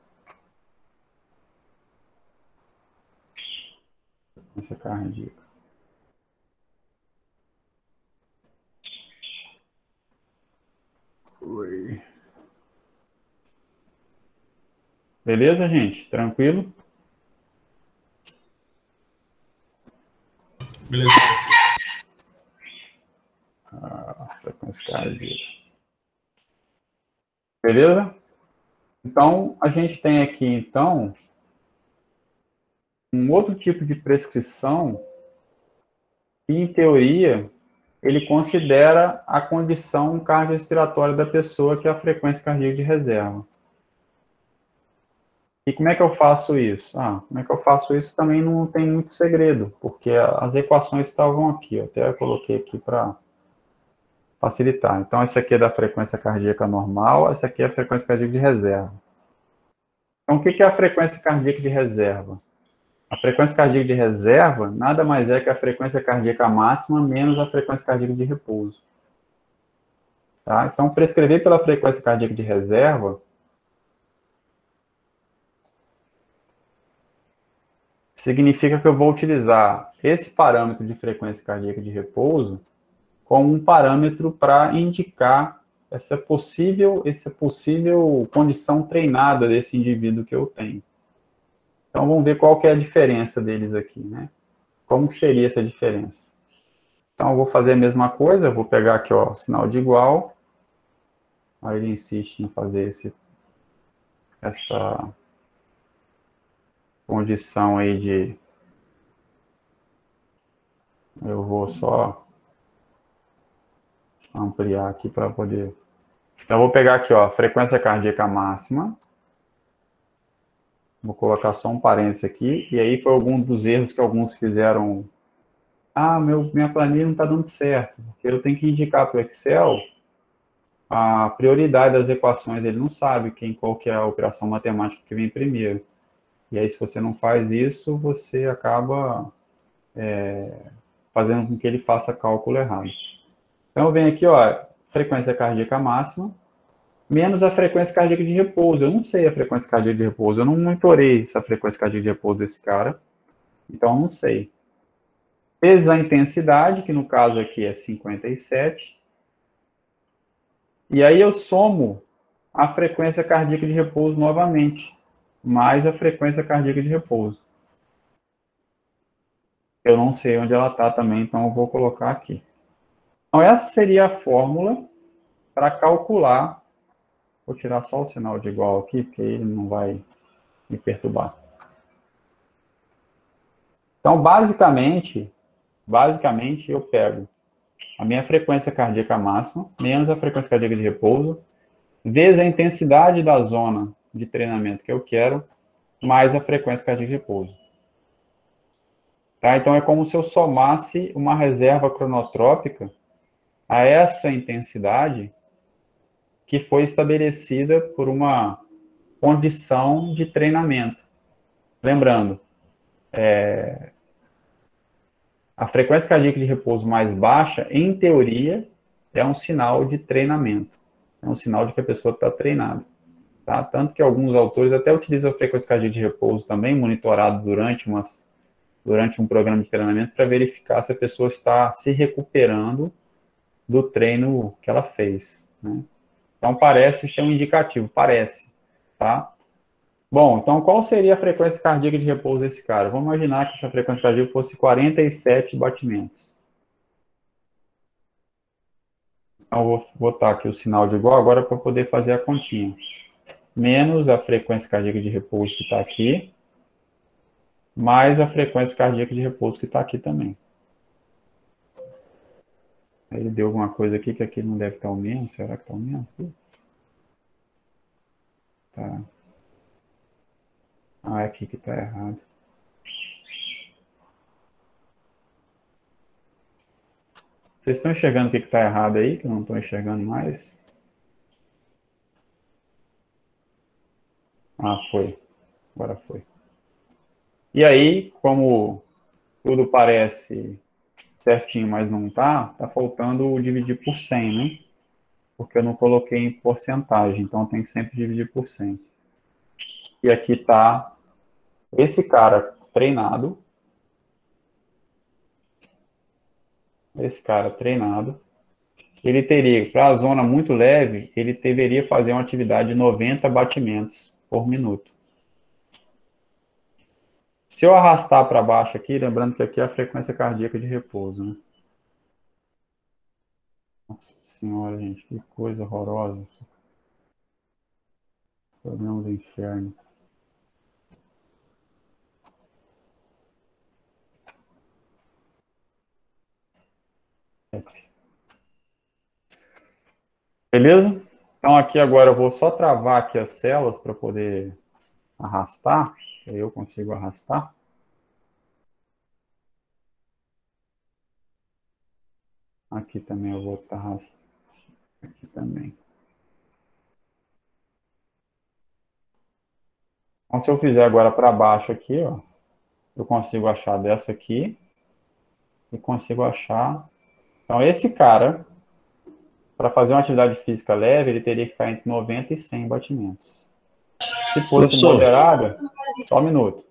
[SPEAKER 1] Frequência cardíaca. Oi. Beleza, gente? Tranquilo?
[SPEAKER 3] Beleza,
[SPEAKER 1] Frequência cardíaca. Beleza? Então, a gente tem aqui, então, um outro tipo de prescrição que, em teoria, ele considera a condição cardiorrespiratória da pessoa, que é a frequência cardíaca de reserva. E como é que eu faço isso? Como é que eu faço isso também não tem muito segredo, porque as equações estavam aqui, eu até coloquei aqui para facilitar. Então, essa aqui é da frequência cardíaca normal, essa aqui é a frequência cardíaca de reserva. Então, o que é a frequência cardíaca de reserva? A frequência cardíaca de reserva nada mais é que a frequência cardíaca máxima menos a frequência cardíaca de repouso. Tá? Então, prescrever pela frequência cardíaca de reserva significa que eu vou utilizar esse parâmetro de frequência cardíaca de repouso como um parâmetro para indicar essa possível condição treinada desse indivíduo que eu tenho. Então, vamos ver qual que é a diferença deles aqui, né? Como que seria essa diferença? Então, eu vou fazer a mesma coisa, eu vou pegar aqui, ó, sinal de igual. Aí ele insiste em fazer essa condição aí de... Eu vou só ampliar aqui para poder... Então, eu vou pegar aqui, ó, frequência cardíaca máxima. Vou colocar só um parênteses aqui. E aí foi algum dos erros que alguns fizeram. Minha planilha não está dando certo. Porque eu tenho que indicar para o Excel a prioridade das equações. Ele não sabe qual que é a operação matemática que vem primeiro. E aí, se você não faz isso, você acaba fazendo com que ele faça cálculo errado. Então, eu venho aqui, ó, frequência cardíaca máxima, menos a frequência cardíaca de repouso. Eu não sei a frequência cardíaca de repouso, eu não monitorei essa frequência cardíaca de repouso desse cara, então eu não sei. Vezes a intensidade, que no caso aqui é 57, e aí eu somo a frequência cardíaca de repouso novamente, mais a frequência cardíaca de repouso. Eu não sei onde ela está também, então eu vou colocar aqui. Então essa seria a fórmula para calcular. Vou tirar só o sinal de igual aqui, porque ele não vai me perturbar. Então, basicamente eu pego a minha frequência cardíaca máxima, menos a frequência cardíaca de repouso, vezes a intensidade da zona de treinamento que eu quero, mais a frequência cardíaca de repouso. Tá? Então, é como se eu somasse uma reserva cronotrópica a essa intensidade que foi estabelecida por uma condição de treinamento. Lembrando, a frequência cardíaca de repouso mais baixa, em teoria, é um sinal de treinamento. É um sinal de que a pessoa está treinada. Tá? Tanto que alguns autores até utilizam a frequência cardíaca de repouso também, monitorado durante um programa de treinamento, para verificar se a pessoa está se recuperando do treino que ela fez. Né? Então, parece ser um indicativo, parece. Tá? Bom, então qual seria a frequência cardíaca de repouso desse cara? Vamos imaginar que essa frequência cardíaca fosse 47 batimentos. Então, eu vou botar aqui o sinal de igual agora para poder fazer a continha. Menos a frequência cardíaca de repouso que está aqui, mais a frequência cardíaca de repouso que está aqui também. Ele deu alguma coisa aqui que aqui não deve estar aumentando. Será que está aumentando? Tá. É aqui que está errado. Vocês estão enxergando o que está errado aí, que eu não estou enxergando mais? Foi. Agora foi. E aí, como tudo parece certinho, mas não tá faltando dividir por 100, né? Porque eu não coloquei em porcentagem, então tem que sempre dividir por 100. E aqui tá esse cara treinado, esse cara treinado, ele teria, para a zona muito leve, ele deveria fazer uma atividade de 90 batimentos por minuto. Se eu arrastar para baixo aqui, lembrando que aqui é a frequência cardíaca de repouso, né? Nossa senhora, gente, que coisa horrorosa. Problema do inferno. Beleza? Então aqui agora eu vou só travar aqui as células para poder arrastar. Aí eu consigo arrastar. Aqui também eu vou arrastar. Aqui também. Então se eu fizer agora para baixo aqui, ó, eu consigo achar dessa aqui e consigo achar. Então esse cara, para fazer uma atividade física leve, ele teria que ficar entre 90 e 100 batimentos. Se fosse
[SPEAKER 3] Professor,
[SPEAKER 1] moderada, só um minuto.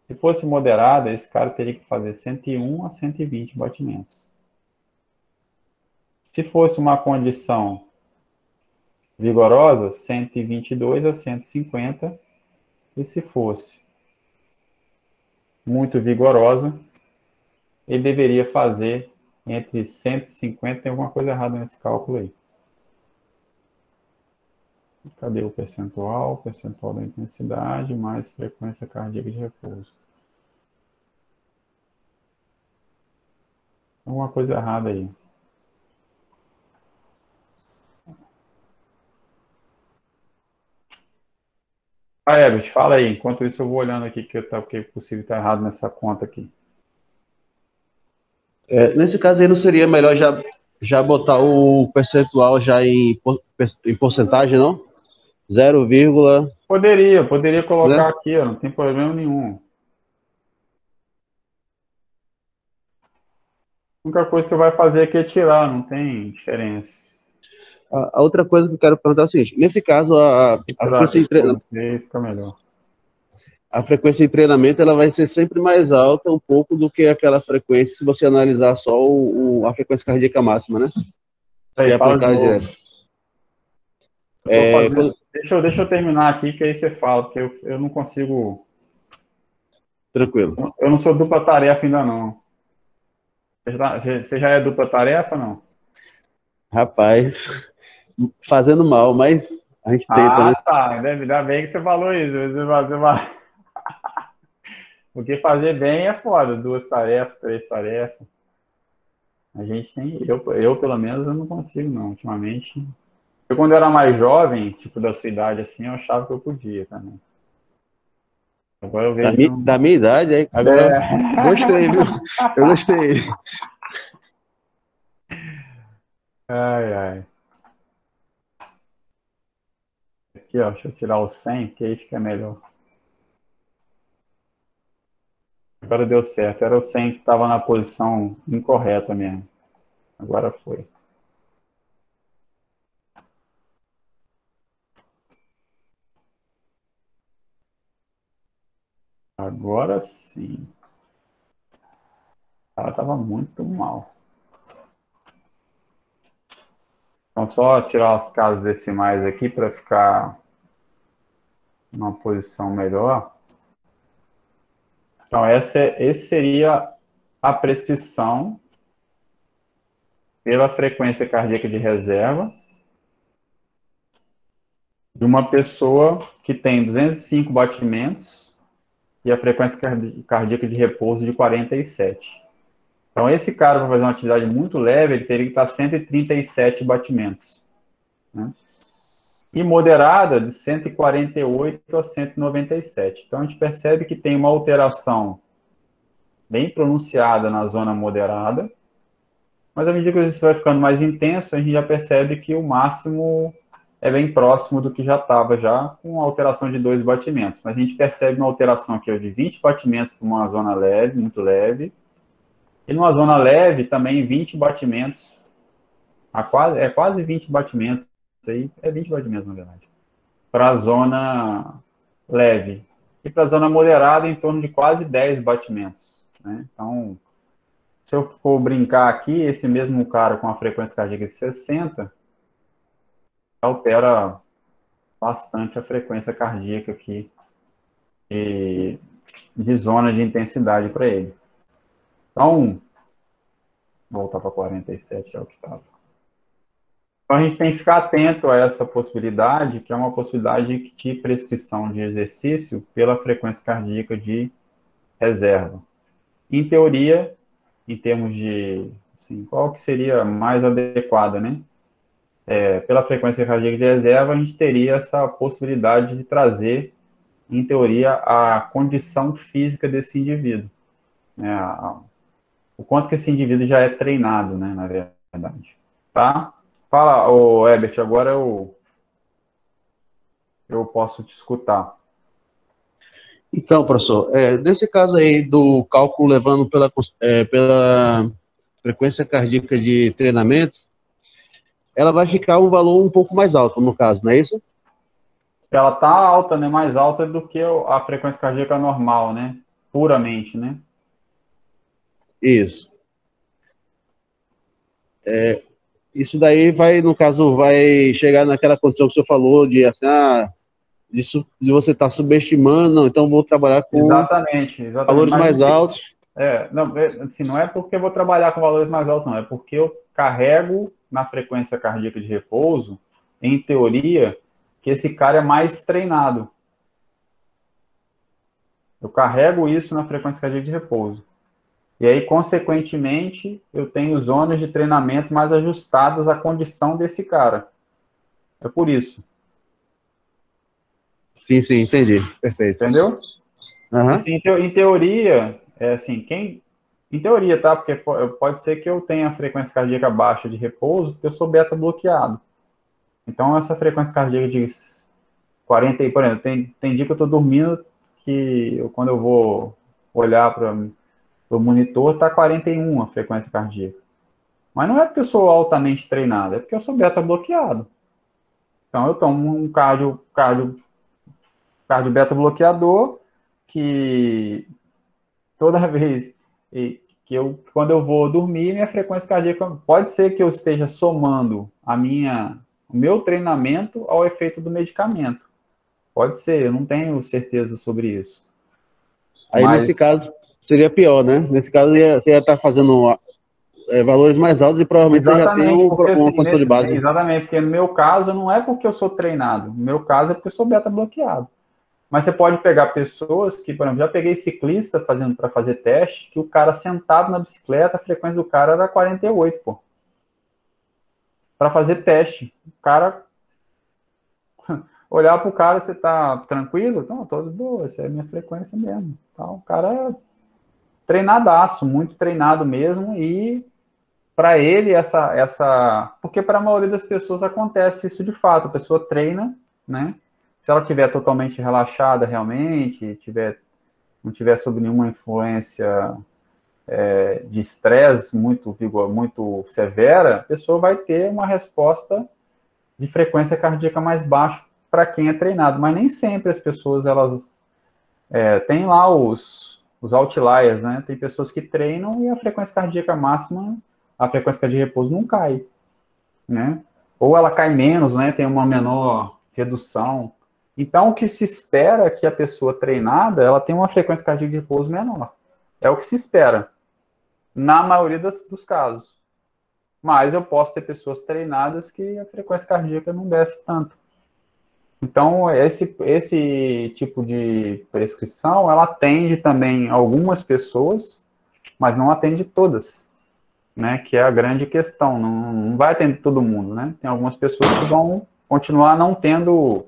[SPEAKER 1] Se fosse moderada, esse cara teria que fazer 101 a 120 batimentos. Se fosse uma condição vigorosa, 122 a 150. E se fosse muito vigorosa, ele deveria fazer entre 150, tem alguma coisa errada nesse cálculo aí. Cadê o percentual? Percentual da intensidade mais frequência cardíaca de repouso. Alguma coisa errada aí. Ah, Herbert, fala aí. Enquanto isso, eu vou olhando aqui que o que é possível estar errado nessa conta aqui.
[SPEAKER 3] nesse caso aí não seria melhor já botar o percentual já em porcentagem, não? 0,
[SPEAKER 1] Poderia colocar
[SPEAKER 3] né?
[SPEAKER 1] aqui, ó, não tem problema nenhum. A única coisa que vai fazer aqui é tirar, não tem diferença.
[SPEAKER 3] A outra coisa que eu quero perguntar é o seguinte: nesse caso,
[SPEAKER 1] Tirar aqui esse ponto aí, fica melhor.
[SPEAKER 3] a frequência de treinamento ela vai ser sempre mais alta um pouco do que aquela frequência se você analisar só a frequência cardíaca máxima, né? Se
[SPEAKER 1] Aí, fala de
[SPEAKER 3] aplicar
[SPEAKER 1] novo.
[SPEAKER 3] direto.
[SPEAKER 1] Eu tô fazendo. Deixa eu terminar aqui, que aí você fala, porque eu não consigo.
[SPEAKER 3] Tranquilo.
[SPEAKER 1] Eu não sou dupla tarefa ainda não. Você já é dupla tarefa, não?
[SPEAKER 3] Rapaz, fazendo mal, mas a gente tenta,
[SPEAKER 1] Ah,
[SPEAKER 3] né?
[SPEAKER 1] tá. Ainda bem que você falou isso. Porque fazer bem é foda. 2 tarefas, 3 tarefas. A gente tem. Eu, pelo menos, eu não consigo, não. Ultimamente. Eu, quando era mais jovem, tipo da sua idade assim, eu achava que eu podia também. Agora eu
[SPEAKER 3] Da
[SPEAKER 1] vejo que
[SPEAKER 3] minha,
[SPEAKER 1] não.
[SPEAKER 3] da minha idade, aí,
[SPEAKER 1] Agora.
[SPEAKER 3] gostei, viu? Eu gostei.
[SPEAKER 1] Ai, ai. Aqui, ó, deixa eu tirar o 100, que aí fica melhor. Agora deu certo. Era o 100 que estava na posição incorreta mesmo. Agora foi. Agora sim. Ela estava muito mal. Então, só tirar as casas decimais aqui para ficar numa posição melhor. Então, esse seria a prescrição pela frequência cardíaca de reserva de uma pessoa que tem 205 batimentos e a frequência cardíaca de repouso de 47. Então, esse cara, para fazer uma atividade muito leve, ele teria que estar 137 batimentos. Né? E moderada, de 148 a 197. Então, a gente percebe que tem uma alteração bem pronunciada na zona moderada, mas à medida que isso vai ficando mais intenso, a gente já percebe que o máximo é bem próximo do que já estava, já com alteração de 2 batimentos. Mas a gente percebe uma alteração aqui de 20 batimentos para uma zona leve, muito leve, e numa zona leve também 20 batimentos, quase 20 batimentos, aí é 20 batimentos na verdade, para a zona leve. E para a zona moderada em torno de quase 10 batimentos. Né? Então, se eu for brincar aqui, esse mesmo cara com a frequência cardíaca de 60, altera bastante a frequência cardíaca aqui de zona de intensidade para ele. Então, voltar para 47 é o que estava. Então, a gente tem que ficar atento a essa possibilidade, que é uma possibilidade de prescrição de exercício pela frequência cardíaca de reserva. Em teoria, em termos de, assim, qual que seria mais adequada, né? Pela frequência cardíaca de reserva, a gente teria essa possibilidade de trazer, em teoria, a condição física desse indivíduo, né? O quanto que esse indivíduo já é treinado, né, na verdade. Tá? Fala, ô Herbert, agora eu posso te escutar.
[SPEAKER 3] Então, professor, nesse caso aí do cálculo levando pela frequência cardíaca de treinamento, ela vai ficar um valor um pouco mais alto, no caso, não é isso?
[SPEAKER 1] Ela tá alta, né? Mais alta do que a frequência cardíaca normal, né? Puramente, né?
[SPEAKER 3] Isso. Isso daí vai, no caso, vai chegar naquela condição que o senhor falou de assim, de você estar subestimando, não, então vou trabalhar com
[SPEAKER 1] exatamente.
[SPEAKER 3] valores mais altos.
[SPEAKER 1] Não, assim, não é porque eu vou trabalhar com valores mais altos, não. É porque eu carrego na frequência cardíaca de repouso, em teoria, que esse cara é mais treinado. Eu carrego isso na frequência cardíaca de repouso. E aí, consequentemente, eu tenho zonas de treinamento mais ajustadas à condição desse cara. É por isso.
[SPEAKER 3] Sim, entendi. Perfeito.
[SPEAKER 1] Entendeu?
[SPEAKER 3] Uhum.
[SPEAKER 1] Assim, em teoria, em teoria, tá? Porque pode ser que eu tenha frequência cardíaca baixa de repouso, porque eu sou beta bloqueado. Então, essa frequência cardíaca de 40, por exemplo, tem dia que eu estou dormindo que quando eu vou olhar para o monitor, está 41 a frequência cardíaca. Mas não é porque eu sou altamente treinado, é porque eu sou beta bloqueado. Então, eu tomo um cardio beta bloqueador que toda vez quando eu vou dormir, minha frequência cardíaca pode ser que eu esteja somando o meu treinamento ao efeito do medicamento. Pode ser, eu não tenho certeza sobre isso.
[SPEAKER 3] Aí, nesse caso, seria pior, né? Nesse caso, você ia estar fazendo valores mais altos e provavelmente você já tem uma condição de base.
[SPEAKER 1] Exatamente, porque no meu caso não é porque eu sou treinado. No meu caso é porque eu sou beta bloqueado. Mas você pode pegar pessoas que, por exemplo, já peguei ciclista para fazer teste, que o cara sentado na bicicleta, a frequência do cara era 48, pô. Para fazer teste. O cara olhar para o cara, você tá tranquilo? Não, tô de boa, essa é a minha frequência mesmo. Então, o cara é treinadaço, muito treinado mesmo, e para ele porque para a maioria das pessoas acontece isso de fato, a pessoa treina, né? Se ela estiver totalmente relaxada realmente, não tiver sob nenhuma influência de estresse muito severa, a pessoa vai ter uma resposta de frequência cardíaca mais baixa para quem é treinado. Mas nem sempre as pessoas, elas têm lá os outliers, né? Tem pessoas que treinam e a frequência cardíaca máxima, a frequência de repouso não cai, né? Ou ela cai menos, né? Tem uma menor redução. Então, o que se espera é que a pessoa treinada, ela tem uma frequência cardíaca de repouso menor. É o que se espera, na maioria dos casos. Mas eu posso ter pessoas treinadas que a frequência cardíaca não desce tanto. Então, esse tipo de prescrição, ela atende também algumas pessoas, mas não atende todas, né? Que é a grande questão. Não vai atender todo mundo, né? Tem algumas pessoas que vão continuar não tendo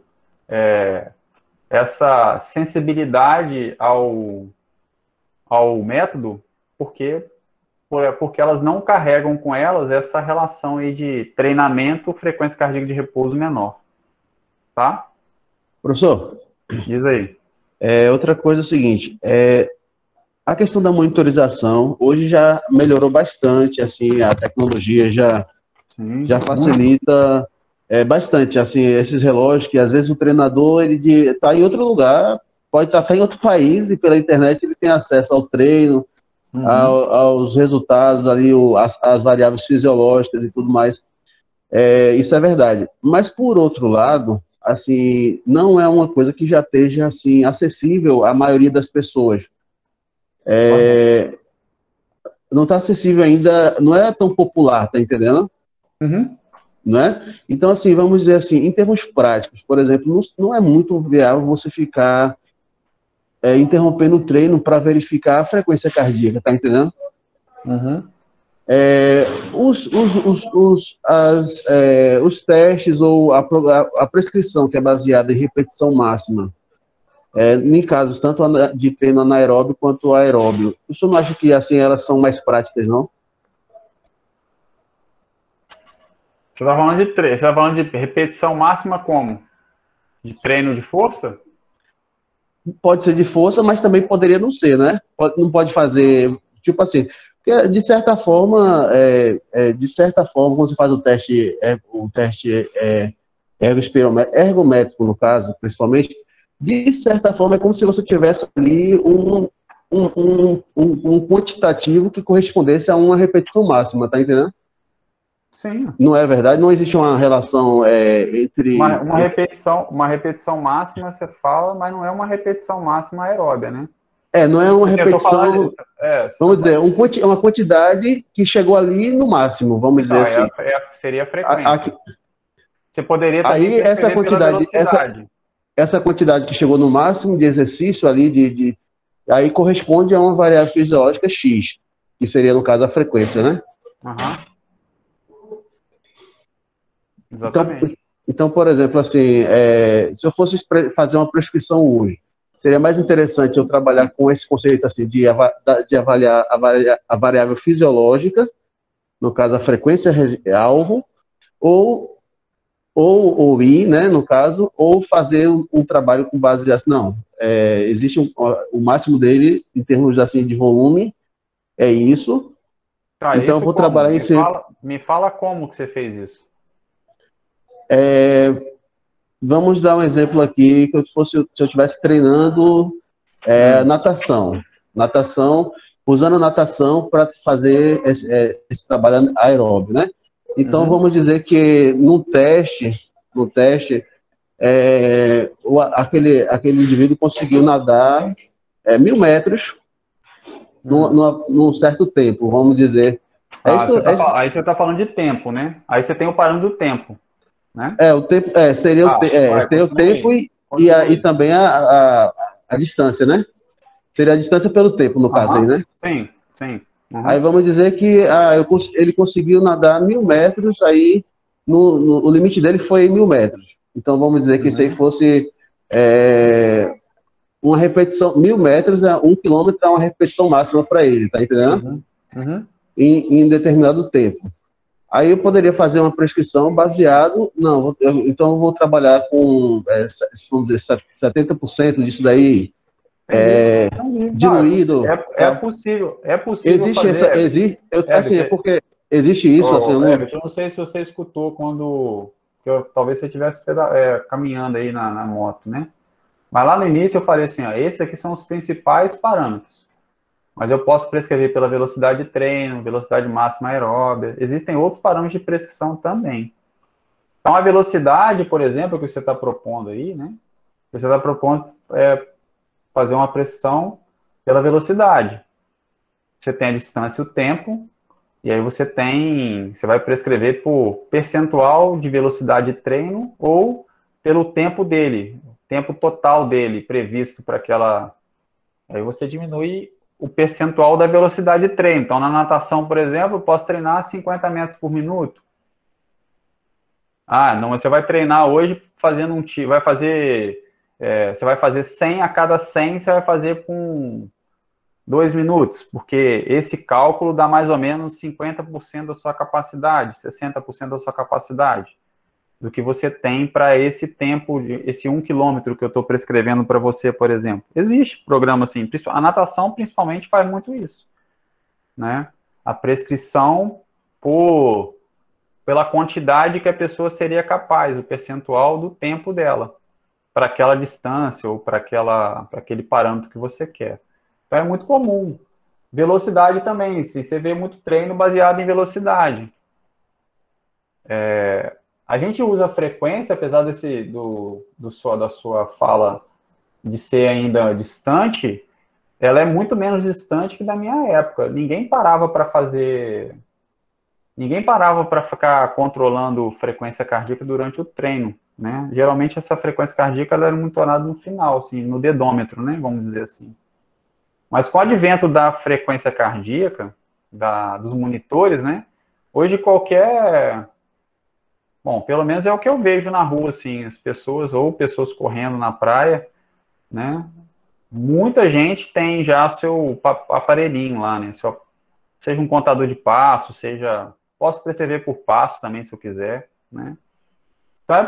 [SPEAKER 1] essa sensibilidade ao método, porque elas não carregam com elas essa relação aí de treinamento, frequência cardíaca de repouso menor. Tá?
[SPEAKER 3] Professor?
[SPEAKER 1] Diz aí.
[SPEAKER 3] Outra coisa é o seguinte, a questão da monitorização hoje já melhorou bastante, assim, a tecnologia já facilita bastante, assim, esses relógios que às vezes o treinador ele está em outro lugar, pode estar até em outro país e pela internet ele tem acesso ao treino, aos resultados ali, as variáveis fisiológicas e tudo mais. Isso é verdade. Mas, por outro lado, assim, não é uma coisa que já esteja assim, acessível à maioria das pessoas. Não está acessível ainda, não é tão popular, tá entendendo? Não é? Então, assim, vamos dizer assim, em termos práticos, por exemplo, não é muito viável você ficar interrompendo o treino para verificar a frequência cardíaca, tá entendendo? Os testes ou a prescrição que é baseada em repetição máxima, em casos tanto de treino anaeróbio quanto aeróbio, o senhor não acha que assim elas são mais práticas, não?
[SPEAKER 1] Você está falando de treino, você está falando de repetição máxima como? De treino de força?
[SPEAKER 3] Pode ser de força, mas também poderia não ser, né? Não pode fazer, tipo assim, porque de certa forma, quando você faz o teste ergométrico, no caso, principalmente, de certa forma é como se você tivesse ali um quantitativo que correspondesse a uma repetição máxima, tá entendendo?
[SPEAKER 1] Sim.
[SPEAKER 3] Não é verdade? Não existe uma relação entre...
[SPEAKER 1] Uma repetição máxima, você fala, mas não é uma repetição máxima aeróbia, né?
[SPEAKER 3] Não é uma repetição... vamos dizer, uma quantidade que chegou ali no máximo, vamos dizer assim.
[SPEAKER 1] Seria a frequência. Você poderia também
[SPEAKER 3] aí essa quantidade, essa quantidade que chegou no máximo de exercício ali, aí corresponde a uma variável fisiológica X, que seria, no caso, a frequência, né?
[SPEAKER 1] Exatamente.
[SPEAKER 3] Então, por exemplo, assim, se eu fosse fazer uma prescrição hoje, seria mais interessante eu trabalhar com esse conceito assim, de avaliar a variável fisiológica, no caso, a frequência alvo, ou ir, né, no caso, ou fazer um trabalho com base assim, não, existe o máximo dele, em termos assim, de volume, é isso. Então,
[SPEAKER 1] isso
[SPEAKER 3] eu vou trabalhar em cima.
[SPEAKER 1] Me fala como que você fez isso.
[SPEAKER 3] Vamos dar um exemplo aqui, se eu estivesse treinando natação, usando a natação para fazer esse trabalho aeróbio, né? Então, vamos dizer que no teste, aquele indivíduo conseguiu nadar 1.000 metros num certo tempo, vamos dizer.
[SPEAKER 1] Aí você está falando de tempo, né? Aí você tem o parâmetro do tempo. Né?
[SPEAKER 3] O tempo seria o tempo e também a distância, né? Seria a distância pelo tempo, no caso aí, né?
[SPEAKER 1] Sim.
[SPEAKER 3] Aí vamos dizer que ele conseguiu nadar 1.000 metros, aí o limite dele foi 1.000 metros. Então vamos dizer que isso aí fosse uma repetição, 1.000 metros, 1 quilômetro é uma repetição máxima para ele, tá entendendo? Em determinado tempo. Aí eu poderia fazer uma prescrição baseado... Então eu vou trabalhar com, vamos dizer, 70% disso daí, diluído.
[SPEAKER 1] É possível fazer...
[SPEAKER 3] porque existe isso...
[SPEAKER 1] eu não sei se você escutou quando... talvez você estivesse caminhando aí na moto, né? Mas lá no início eu falei assim, esses aqui são os principais parâmetros. Mas eu posso prescrever pela velocidade de treino, velocidade máxima aeróbia. Existem outros parâmetros de prescrição também. Então, a velocidade, por exemplo, que você está propondo aí, né? Você está propondo fazer uma prescrição pela velocidade. Você tem a distância e o tempo, e aí você vai prescrever por percentual de velocidade de treino ou pelo tempo dele, tempo total dele previsto para aquela... Aí você diminui o percentual da velocidade de treino. Então, na natação, por exemplo, eu posso treinar 50 metros por minuto. Não, você vai treinar hoje fazendo você vai fazer 100, a cada 100 você vai fazer com 2 minutos, porque esse cálculo dá mais ou menos 50% da sua capacidade, 60% da sua capacidade, do que você tem para esse tempo, esse 1 quilômetro que eu estou prescrevendo para você, por exemplo. Existe programa assim, a natação principalmente faz muito isso, né? A prescrição pela quantidade que a pessoa seria capaz, o percentual do tempo dela, para aquela distância ou para aquele parâmetro que você quer. Então é muito comum. Velocidade também, se você vê muito treino baseado em velocidade. A gente usa a frequência, apesar da sua fala de ser ainda distante, ela é muito menos distante que da minha época. Ninguém parava para ficar controlando frequência cardíaca durante o treino, né? Geralmente essa frequência cardíaca ela era monitorada no final, assim, no dedômetro, né? Vamos dizer assim. Mas com o advento da frequência cardíaca, dos monitores, né? Hoje bom, pelo menos é o que eu vejo na rua, assim, as pessoas, ou pessoas correndo na praia, né? Muita gente tem já seu aparelhinho lá, né? Seja um contador de passos, posso prescrever por passo também, se eu quiser, né? Então é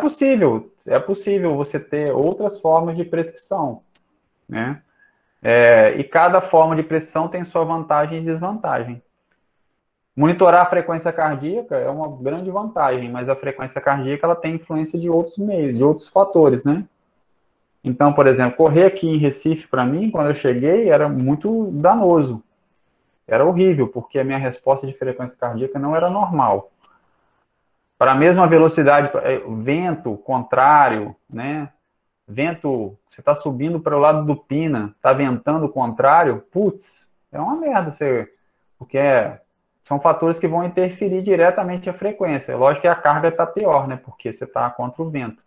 [SPEAKER 1] possível você ter outras formas de prescrição, né? E cada forma de prescrição tem sua vantagem e desvantagem. Monitorar a frequência cardíaca é uma grande vantagem, mas a frequência cardíaca ela tem influência de outros meios, de outros fatores, né? Então, por exemplo, correr aqui em Recife, para mim, quando eu cheguei, era muito danoso. Era horrível, porque a minha resposta de frequência cardíaca não era normal. Para a mesma velocidade, vento contrário, né? Vento, você está subindo para o lado do Pina, está ventando o contrário, putz, é uma merda, porque são fatores que vão interferir diretamente a frequência. Lógico que a carga está pior, né? Porque você está contra o vento.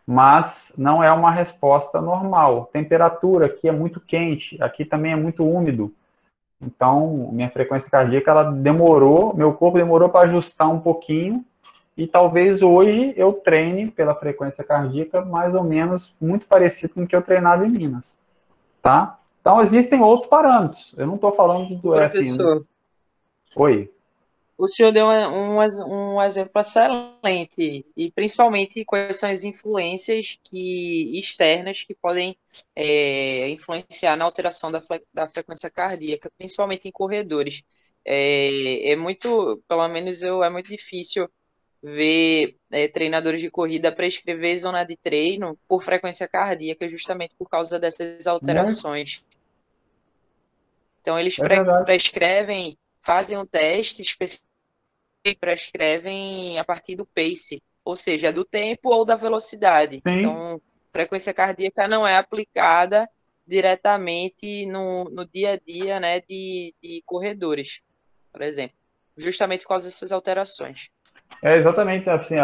[SPEAKER 1] Mas não é uma resposta normal. Temperatura aqui é muito quente, aqui também é muito úmido. Então, minha frequência cardíaca, meu corpo demorou para ajustar um pouquinho, e talvez hoje eu treine pela frequência cardíaca mais ou menos muito parecido com o que eu treinava em Minas, tá? Então, existem outros parâmetros. Eu não estou falando
[SPEAKER 4] Professor,
[SPEAKER 1] Oi.
[SPEAKER 4] o senhor deu um exemplo excelente, e principalmente quais são as influências externas que podem influenciar na alteração da frequência cardíaca, principalmente em corredores. Pelo menos é muito difícil ver treinadores de corrida prescrever zona de treino por frequência cardíaca, justamente por causa dessas alterações. Então, eles prescrevem, fazem um teste específico e prescrevem a partir do pace, ou seja, do tempo ou da velocidade.
[SPEAKER 1] Sim.
[SPEAKER 4] Então, frequência cardíaca não é aplicada diretamente no dia a dia, né, de corredores, por exemplo, justamente por causa dessas alterações.
[SPEAKER 1] Exatamente, assim,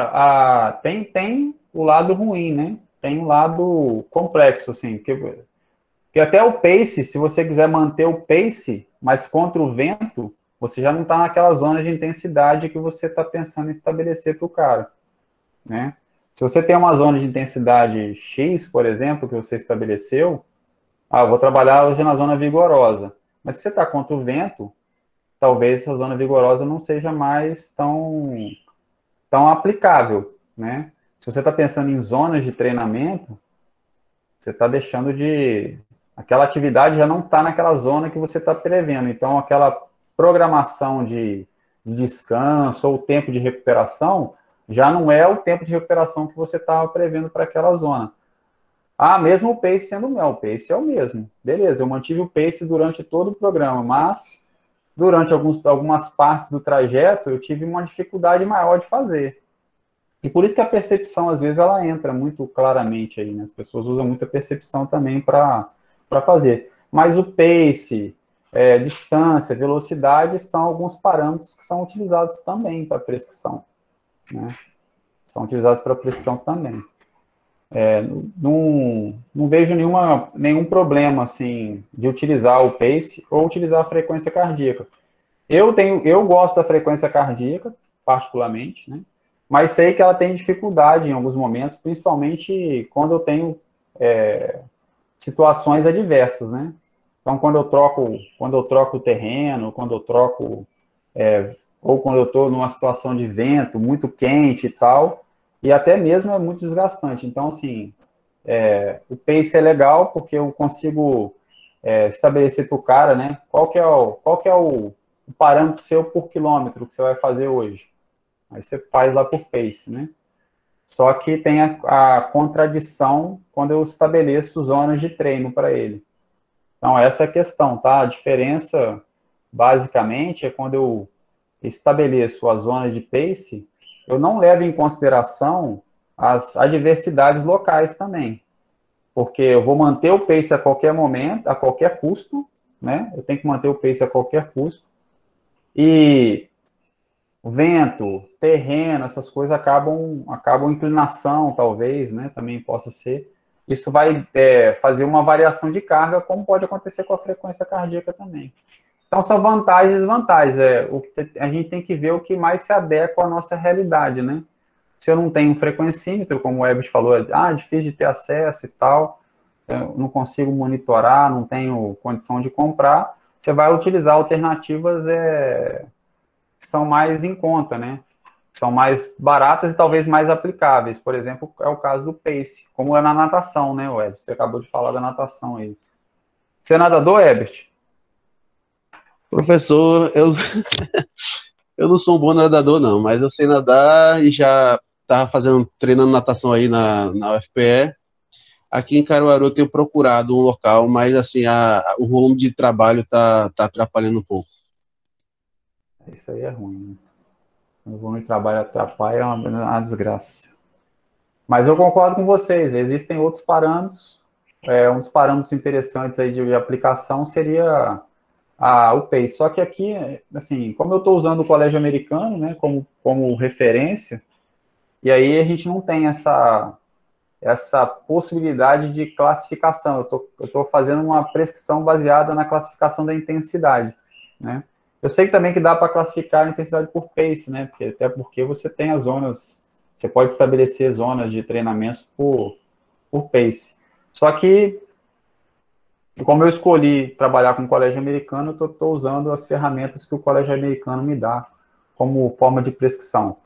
[SPEAKER 1] tem o lado ruim, né? Tem um lado complexo, assim, que até o pace, se você quiser manter o pace, mas contra o vento, você já não está naquela zona de intensidade que você está pensando em estabelecer para o cara, né? Se você tem uma zona de intensidade X, por exemplo, que você estabeleceu, eu vou trabalhar hoje na zona vigorosa, mas se você está contra o vento, talvez essa zona vigorosa não seja mais tão aplicável, né? Se você está pensando em zonas de treinamento, você está deixando aquela atividade já não está naquela zona que você está prevendo. Então, aquela programação de descanso ou tempo de recuperação já não é o tempo de recuperação que você estava prevendo para aquela zona. Mesmo o pace sendo o pace é o mesmo. Beleza, eu mantive o pace durante todo o programa, mas durante algumas partes do trajeto eu tive uma dificuldade maior de fazer. E por isso que a percepção, às vezes, ela entra muito claramente aí, né? As pessoas usam muita percepção também para fazer. Mas o pace, distância, velocidade são alguns parâmetros que são utilizados também para prescrição, né? São utilizados para prescrição também. Não vejo nenhum problema, assim, de utilizar o pace ou utilizar a frequência cardíaca. Eu gosto da frequência cardíaca, particularmente, né? Mas sei que ela tem dificuldade em alguns momentos, principalmente quando eu tenho situações adversas, né? Então, quando eu troco o terreno, quando eu troco, ou quando eu estou numa situação de vento muito quente e tal, e até mesmo é muito desgastante. Então, assim, o pace é legal porque eu consigo estabelecer para o cara, né? Qual que é o parâmetro seu por quilômetro que você vai fazer hoje. Aí você faz lá por pace, né? Só que tem a contradição quando eu estabeleço zonas de treino para ele. Então, essa é a questão, tá? A diferença basicamente, é quando eu estabeleço a zona de pace, eu não levo em consideração as adversidades locais também, porque eu vou manter o pace a qualquer momento, a qualquer custo, né? Eu tenho que manter o pace a qualquer custo, e o vento, terreno, essas coisas acabam inclinação, talvez, né? Também possa ser. Isso vai fazer uma variação de carga, como pode acontecer com a frequência cardíaca também. Então, são vantagens e desvantagens. A gente tem que ver o que mais se adequa à nossa realidade, né? Se eu não tenho um frequencímetro, como o Ebert falou, difícil de ter acesso e tal, eu não consigo monitorar, não tenho condição de comprar, você vai utilizar alternativas que são mais em conta, né? São mais baratas e talvez mais aplicáveis. Por exemplo, é o caso do pace, como é na natação, né, Ebert? Você acabou de falar da natação aí. Você é nadador, Ebert?
[SPEAKER 3] Professor, eu não sou um bom nadador, não, mas eu sei nadar e já estava treinando natação aí na UFPE. Aqui em Caruaru eu tenho procurado um local, mas assim, o volume de trabalho tá atrapalhando um pouco.
[SPEAKER 1] Isso aí é ruim, né? O volume de trabalho atrapalha, é uma desgraça. Mas eu concordo com vocês, existem outros parâmetros. Um dos parâmetros interessantes aí de aplicação seria o pace. Só que aqui, assim, como eu estou usando o colégio americano, né, como referência, e aí a gente não tem essa possibilidade de classificação. Eu estou fazendo uma prescrição baseada na classificação da intensidade, né? Eu sei também que dá para classificar a intensidade por pace, né? Até porque você tem as zonas, você pode estabelecer zonas de treinamentos por pace. Só que, como eu escolhi trabalhar com o colégio americano, eu estou usando as ferramentas que o colégio americano me dá como forma de prescrição,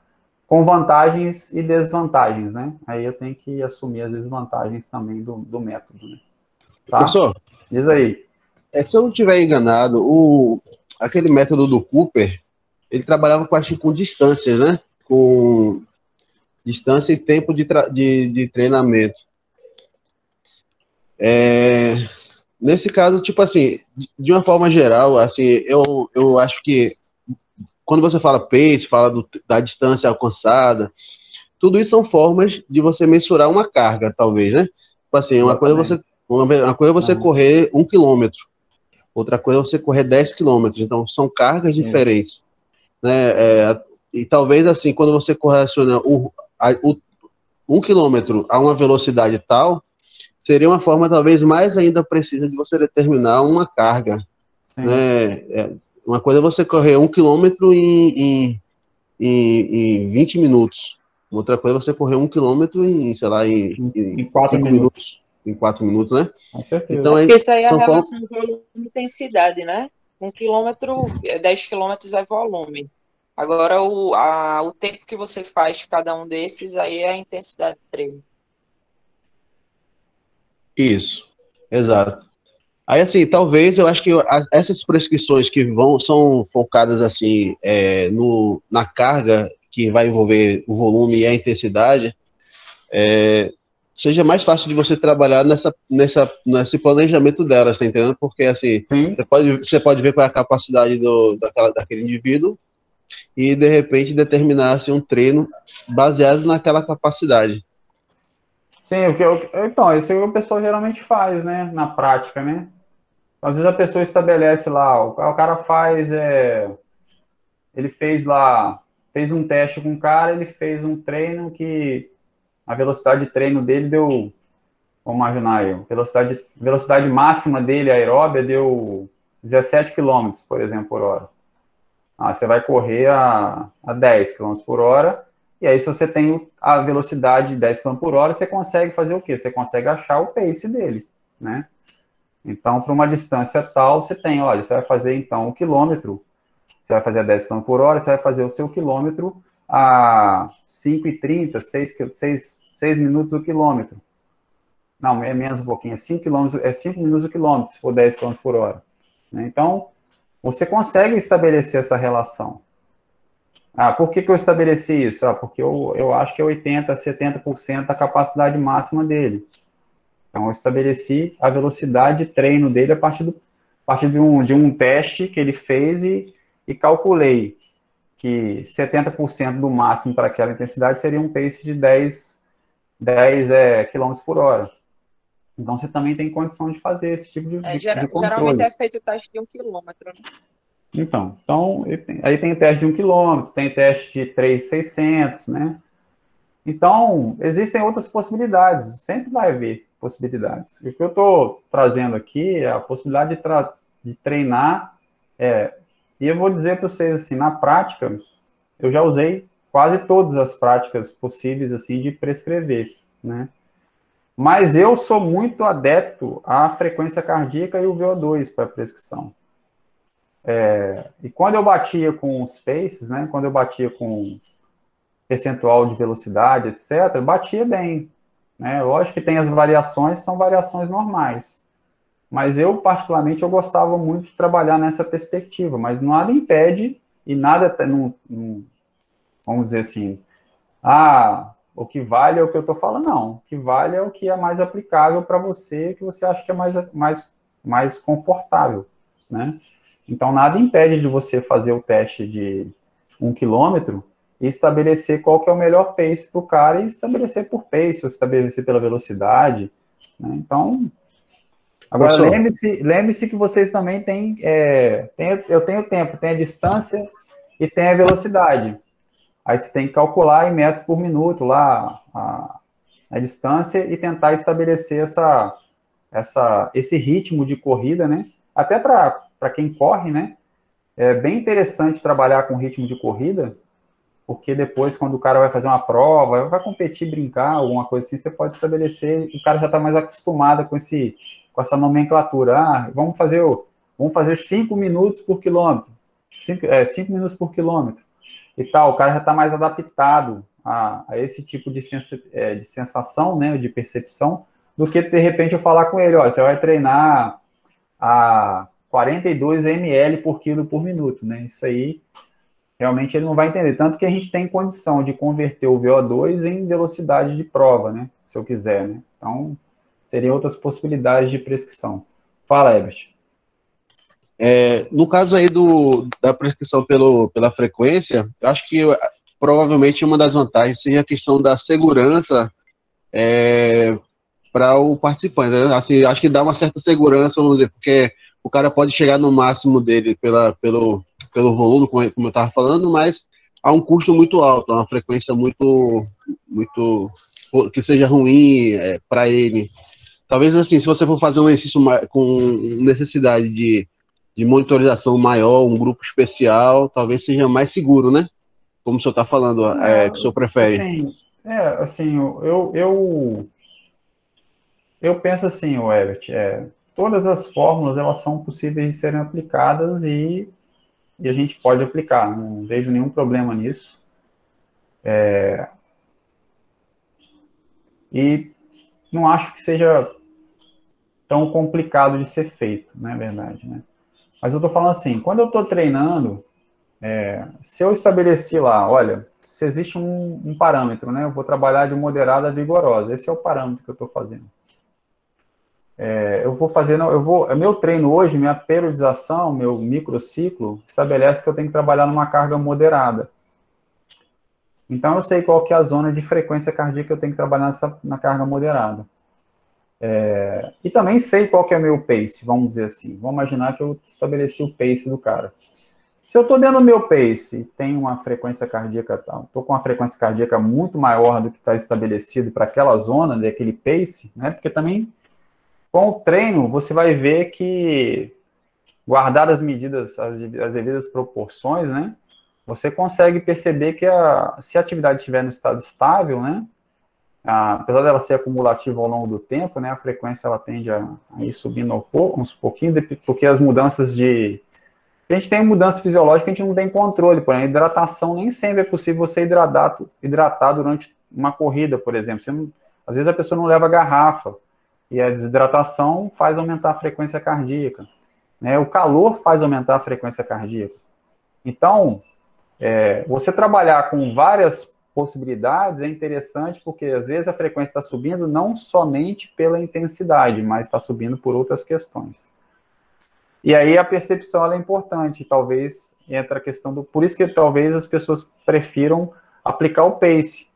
[SPEAKER 1] com vantagens e desvantagens, né? Aí eu tenho que assumir as desvantagens também do método, né? Tá?
[SPEAKER 3] Professor,
[SPEAKER 1] diz aí.
[SPEAKER 3] Se eu não estiver enganado, aquele método do Cooper, ele trabalhava com distâncias, né? Com distância e tempo de treinamento. Nesse caso, tipo assim, de uma forma geral, assim, eu acho que quando você fala pace, fala da distância alcançada, tudo isso são formas de você mensurar uma carga, talvez, né? Tipo assim, uma coisa é você correr 1 quilômetro, outra coisa é você correr 10 quilômetros, então são cargas diferentes, né? E talvez assim, quando você correlaciona 1 quilômetro a uma velocidade tal, seria uma forma talvez mais ainda precisa de você determinar uma carga, né? Uma coisa é você correr 1 quilômetro em 20 minutos. Outra coisa é você correr 1 quilômetro em
[SPEAKER 1] 4 minutos.
[SPEAKER 3] Em 4 minutos, né?
[SPEAKER 1] Com certeza.
[SPEAKER 4] Então, porque isso aí é a relação do volume e intensidade, né? 1 quilômetro, 10 quilômetros é volume. Agora, o tempo que você faz cada um desses, aí é a intensidade do treino.
[SPEAKER 3] Isso, exato. Aí, assim, talvez eu acho que essas prescrições que são focadas, assim, na carga, que vai envolver o volume e a intensidade, seja mais fácil de você trabalhar nesse planejamento delas, tá entendendo? Porque, assim, você pode ver qual é a capacidade daquele indivíduo e, de repente, determinar assim, um treino baseado naquela capacidade.
[SPEAKER 1] Sim, então, isso é o que o pessoal geralmente faz, né, na prática, né? Às vezes a pessoa estabelece lá, o cara ele fez um teste com o cara, ele fez um treino que a velocidade de treino dele deu, vamos imaginar aí, velocidade máxima dele, aeróbia, deu 17 km, por exemplo, por hora. Você vai correr a 10 km por hora, e aí se você tem a velocidade de 10 km por hora, você consegue fazer o quê? Você consegue achar o pace dele, né? Então, para uma distância tal, você vai fazer então 1 quilômetro, você vai fazer a 10 km por hora, você vai fazer o seu quilômetro a 5h30, 6 minutos o quilômetro. Não, é menos um pouquinho, é 5 minutos o quilômetro, se for 10 km por hora. Então, você consegue estabelecer essa relação. Por que eu estabeleci isso? Porque eu acho que é 80% a 70% a capacidade máxima dele. Então, eu estabeleci a velocidade de treino dele a partir partir de um teste que ele fez e calculei que 70% do máximo para aquela intensidade seria um pace de 10 km por hora. Então, você também tem condição de fazer esse tipo de
[SPEAKER 4] Geralmente
[SPEAKER 1] controle.
[SPEAKER 4] é feito o teste de 1 quilômetro, né?
[SPEAKER 1] Então, aí tem teste de 1 quilômetro, tem teste de 3.600, né? Então, existem outras possibilidades, sempre vai haver possibilidades. O que eu estou trazendo aqui é a possibilidade de treinar, e eu vou dizer para vocês, assim, na prática, eu já usei quase todas as práticas possíveis, assim, de prescrever, né? Mas eu sou muito adepto à frequência cardíaca e o VO2 para prescrição. E quando eu batia com os paces, né, quando eu batia com percentual de velocidade, etc., batia bem, né? Lógico que tem as variações, são variações normais. Mas eu, particularmente, eu gostava muito de trabalhar nessa perspectiva, mas nada impede, e nada, vamos dizer assim, o que vale é o que eu estou falando, não. O que vale é o que é mais aplicável para você, que você acha que é mais confortável, né? Então, nada impede de você fazer o teste de 1 quilômetro e estabelecer qual que é o melhor pace para o cara e estabelecer por pace, ou estabelecer pela velocidade, né? Então, agora, lembre-se que vocês também têm, eu tenho tempo, tem a distância e tem a velocidade. Aí você tem que calcular em metros por minuto lá a distância e tentar estabelecer esse ritmo de corrida, né? Até para quem corre, né? É bem interessante trabalhar com ritmo de corrida, porque depois, quando o cara vai fazer uma prova, vai competir, brincar, alguma coisa assim, você pode estabelecer, o cara já está mais acostumado com essa nomenclatura. Vamos fazer 5 minutos por quilômetro, 5 minutos por quilômetro e tal. O cara já está mais adaptado a esse tipo de sensação, né, de percepção, do que, de repente, eu falar com ele, olha, você vai treinar a 42 ml por quilo por minuto, né? Isso aí, realmente, ele não vai entender. Tanto que a gente tem condição de converter o VO2 em velocidade de prova, né? Se eu quiser, né? Então, seriam outras possibilidades de prescrição. Fala, Herbert.
[SPEAKER 3] No caso aí da prescrição pela frequência, eu acho que provavelmente uma das vantagens seja a questão da segurança para o participante, né? Assim, acho que dá uma certa segurança, vamos dizer, porque o cara pode chegar no máximo dele pelo volume, como eu estava falando, mas a um custo muito alto, uma frequência muito que seja ruim para ele. Talvez, assim, se você for fazer um exercício com necessidade de monitorização maior, um grupo especial, talvez seja mais seguro, né? Como o senhor está falando, que o senhor prefere.
[SPEAKER 1] Assim, eu penso assim, Herbert, todas as fórmulas, elas são possíveis de serem aplicadas e a gente pode aplicar, não vejo nenhum problema nisso. E não acho que seja tão complicado de ser feito, não é verdade, né? Mas eu estou falando assim, quando eu estou treinando, se eu estabeleci lá, olha, se existe um parâmetro, né? Eu vou trabalhar de moderada a vigorosa, esse é o parâmetro que eu estou fazendo. Meu treino hoje, minha periodização, meu microciclo, estabelece que eu tenho que trabalhar numa carga moderada. Então, eu sei qual que é a zona de frequência cardíaca que eu tenho que trabalhar na carga moderada. E também sei qual que é o meu pace, vamos dizer assim. Vamos imaginar que eu estabeleci o pace do cara. Se eu estou dentro do meu pace e tenho uma frequência cardíaca, estou com uma frequência cardíaca muito maior do que está estabelecido para aquela zona, daquele pace, né? Porque também, com o treino, você vai ver que, guardadas as medidas, as devidas proporções, né? Você consegue perceber que se a atividade estiver no estado estável, né? Apesar dela ser acumulativa ao longo do tempo, né, a frequência ela tende a ir subindo uns pouquinho, porque as mudanças a gente tem mudança fisiológica, a gente não tem controle, por exemplo, hidratação, nem sempre é possível você hidratar durante uma corrida, por exemplo. Às vezes a pessoa não leva garrafa, e a desidratação faz aumentar a frequência cardíaca, né, o calor faz aumentar a frequência cardíaca. Então, você trabalhar com várias possibilidades é interessante, porque às vezes a frequência está subindo não somente pela intensidade, mas está subindo por outras questões. E aí a percepção ela é importante, talvez entra a questão do... Por isso que talvez as pessoas prefiram aplicar o pace,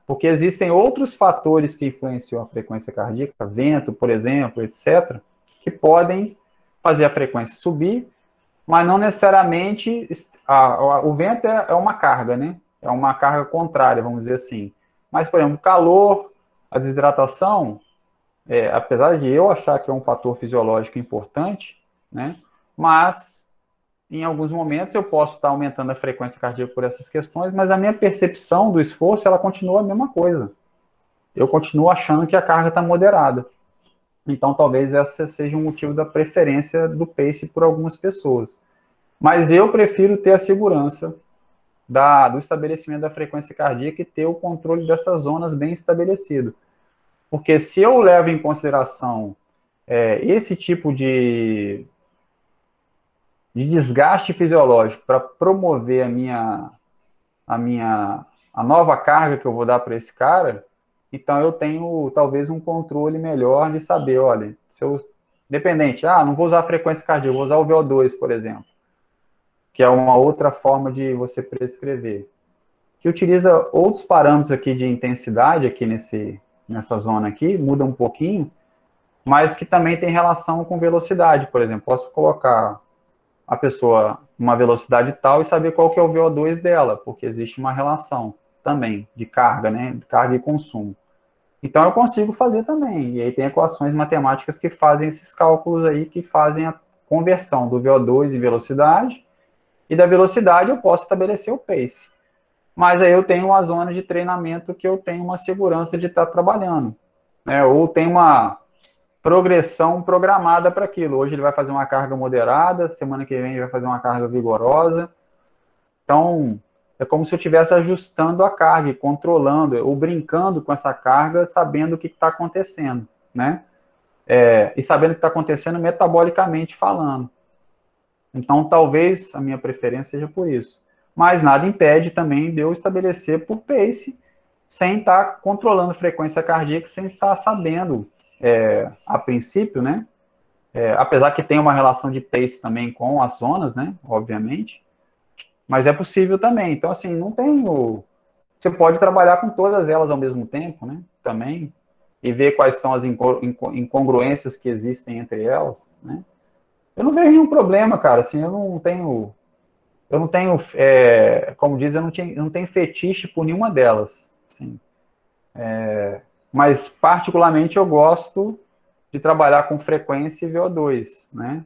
[SPEAKER 1] porque existem outros fatores que influenciam a frequência cardíaca, vento, por exemplo, etc., que podem fazer a frequência subir, mas não necessariamente o vento é uma carga, né? É uma carga contrária, vamos dizer assim. Mas, por exemplo, o calor, a desidratação, apesar de eu achar que é um fator fisiológico importante, né? Mas em alguns momentos eu posso estar aumentando a frequência cardíaca por essas questões, mas a minha percepção do esforço ela continua a mesma coisa. Eu continuo achando que a carga está moderada. Então talvez esse seja um motivo da preferência do pace por algumas pessoas. Mas eu prefiro ter a segurança do estabelecimento da frequência cardíaca e ter o controle dessas zonas bem estabelecido. Porque se eu levo em consideração esse tipo de desgaste fisiológico para promover a nova carga que eu vou dar para esse cara, então eu tenho talvez um controle melhor de saber, olha, se eu dependente, não vou usar a frequência cardíaca, vou usar o VO2, por exemplo, que é uma outra forma de você prescrever, que utiliza outros parâmetros aqui de intensidade aqui nessa zona aqui, muda um pouquinho, mas que também tem relação com velocidade, por exemplo, posso colocar a pessoa uma velocidade tal e saber qual que é o VO2 dela, porque existe uma relação também de carga, né, de carga e consumo. Então eu consigo fazer também, e aí tem equações matemáticas que fazem esses cálculos aí, que fazem a conversão do VO2 em velocidade, e da velocidade eu posso estabelecer o pace. Mas aí eu tenho uma zona de treinamento que eu tenho uma segurança de estar trabalhando, né, ou tem uma progressão programada para aquilo. Hoje ele vai fazer uma carga moderada, semana que vem ele vai fazer uma carga vigorosa. Então, é como se eu estivesse ajustando a carga, controlando, ou brincando com essa carga, sabendo o que está acontecendo, né? E sabendo o que está acontecendo metabolicamente falando. Então, talvez a minha preferência seja por isso. Mas nada impede também de eu estabelecer por pace, sem estar controlando frequência cardíaca, sem estar sabendo, a princípio, né? Apesar que tem uma relação de pace também com as zonas, né? Obviamente. Mas é possível também. Então, assim, não tem o... Você pode trabalhar com todas elas ao mesmo tempo, né? Também. E ver quais são as incongruências que existem entre elas, né? Eu não vejo nenhum problema, cara. Assim, eu não tenho, como diz, eu não tenho fetiche por nenhuma delas. Assim. Mas, particularmente, eu gosto de trabalhar com frequência e VO2, né?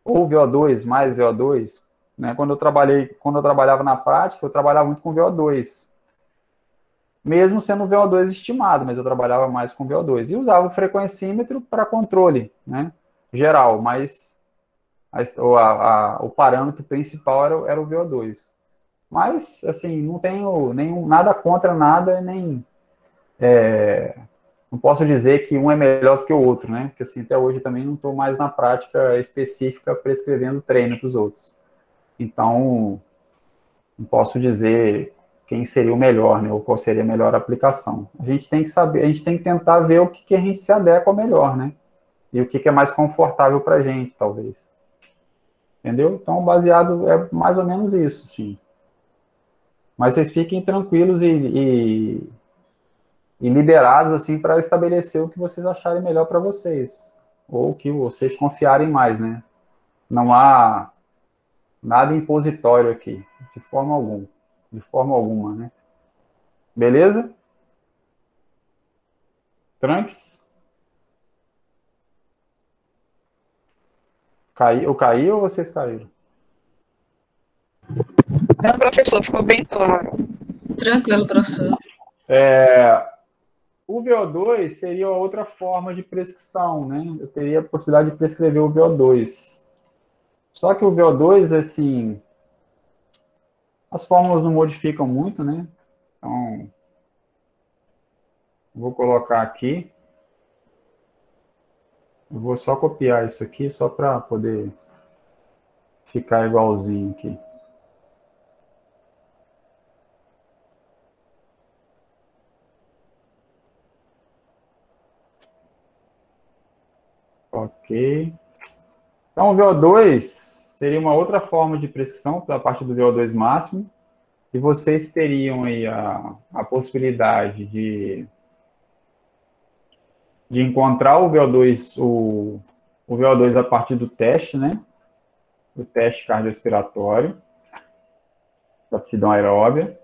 [SPEAKER 1] Ou VO2 mais VO2, né? Quando eu trabalhava na prática, eu trabalhava muito com VO2, mesmo sendo o VO2 estimado, mas eu trabalhava mais com VO2 e usava o frequencímetro para controle, né? Geral, mas o parâmetro principal era o VO2. Mas, assim, não tenho nada contra nada, nem não posso dizer que um é melhor do que o outro, né? Porque assim, até hoje também não estou mais na prática específica prescrevendo treino para os outros. Então, não posso dizer quem seria o melhor, né? Ou qual seria a melhor aplicação. A gente tem que saber, a gente tem que tentar ver o que a gente se adequa melhor, né? E o que é mais confortável para a gente, talvez. Entendeu? Então, baseado é mais ou menos isso, sim. Mas vocês fiquem tranquilos e liberados assim para estabelecer o que vocês acharem melhor para vocês, ou que vocês confiarem mais, né? Não há nada impositório aqui, de forma alguma, né? Beleza? Tranks? Eu caí ou vocês caíram?
[SPEAKER 4] Não, professor, ficou bem claro.
[SPEAKER 5] Tranquilo, professor.
[SPEAKER 1] O VO2 seria outra forma de prescrição, né? Eu teria a possibilidade de prescrever o VO2. Só que o VO2, assim, as fórmulas não modificam muito, né? Então, vou colocar aqui. Eu vou só copiar isso aqui, só para poder ficar igualzinho aqui. Ok. Então, o VO2 seria uma outra forma de prescrição da parte do VO2 máximo, e vocês teriam aí a possibilidade de encontrar o VO2 a partir do teste, né? O teste cardiorrespiratório, da aptidão aeróbia.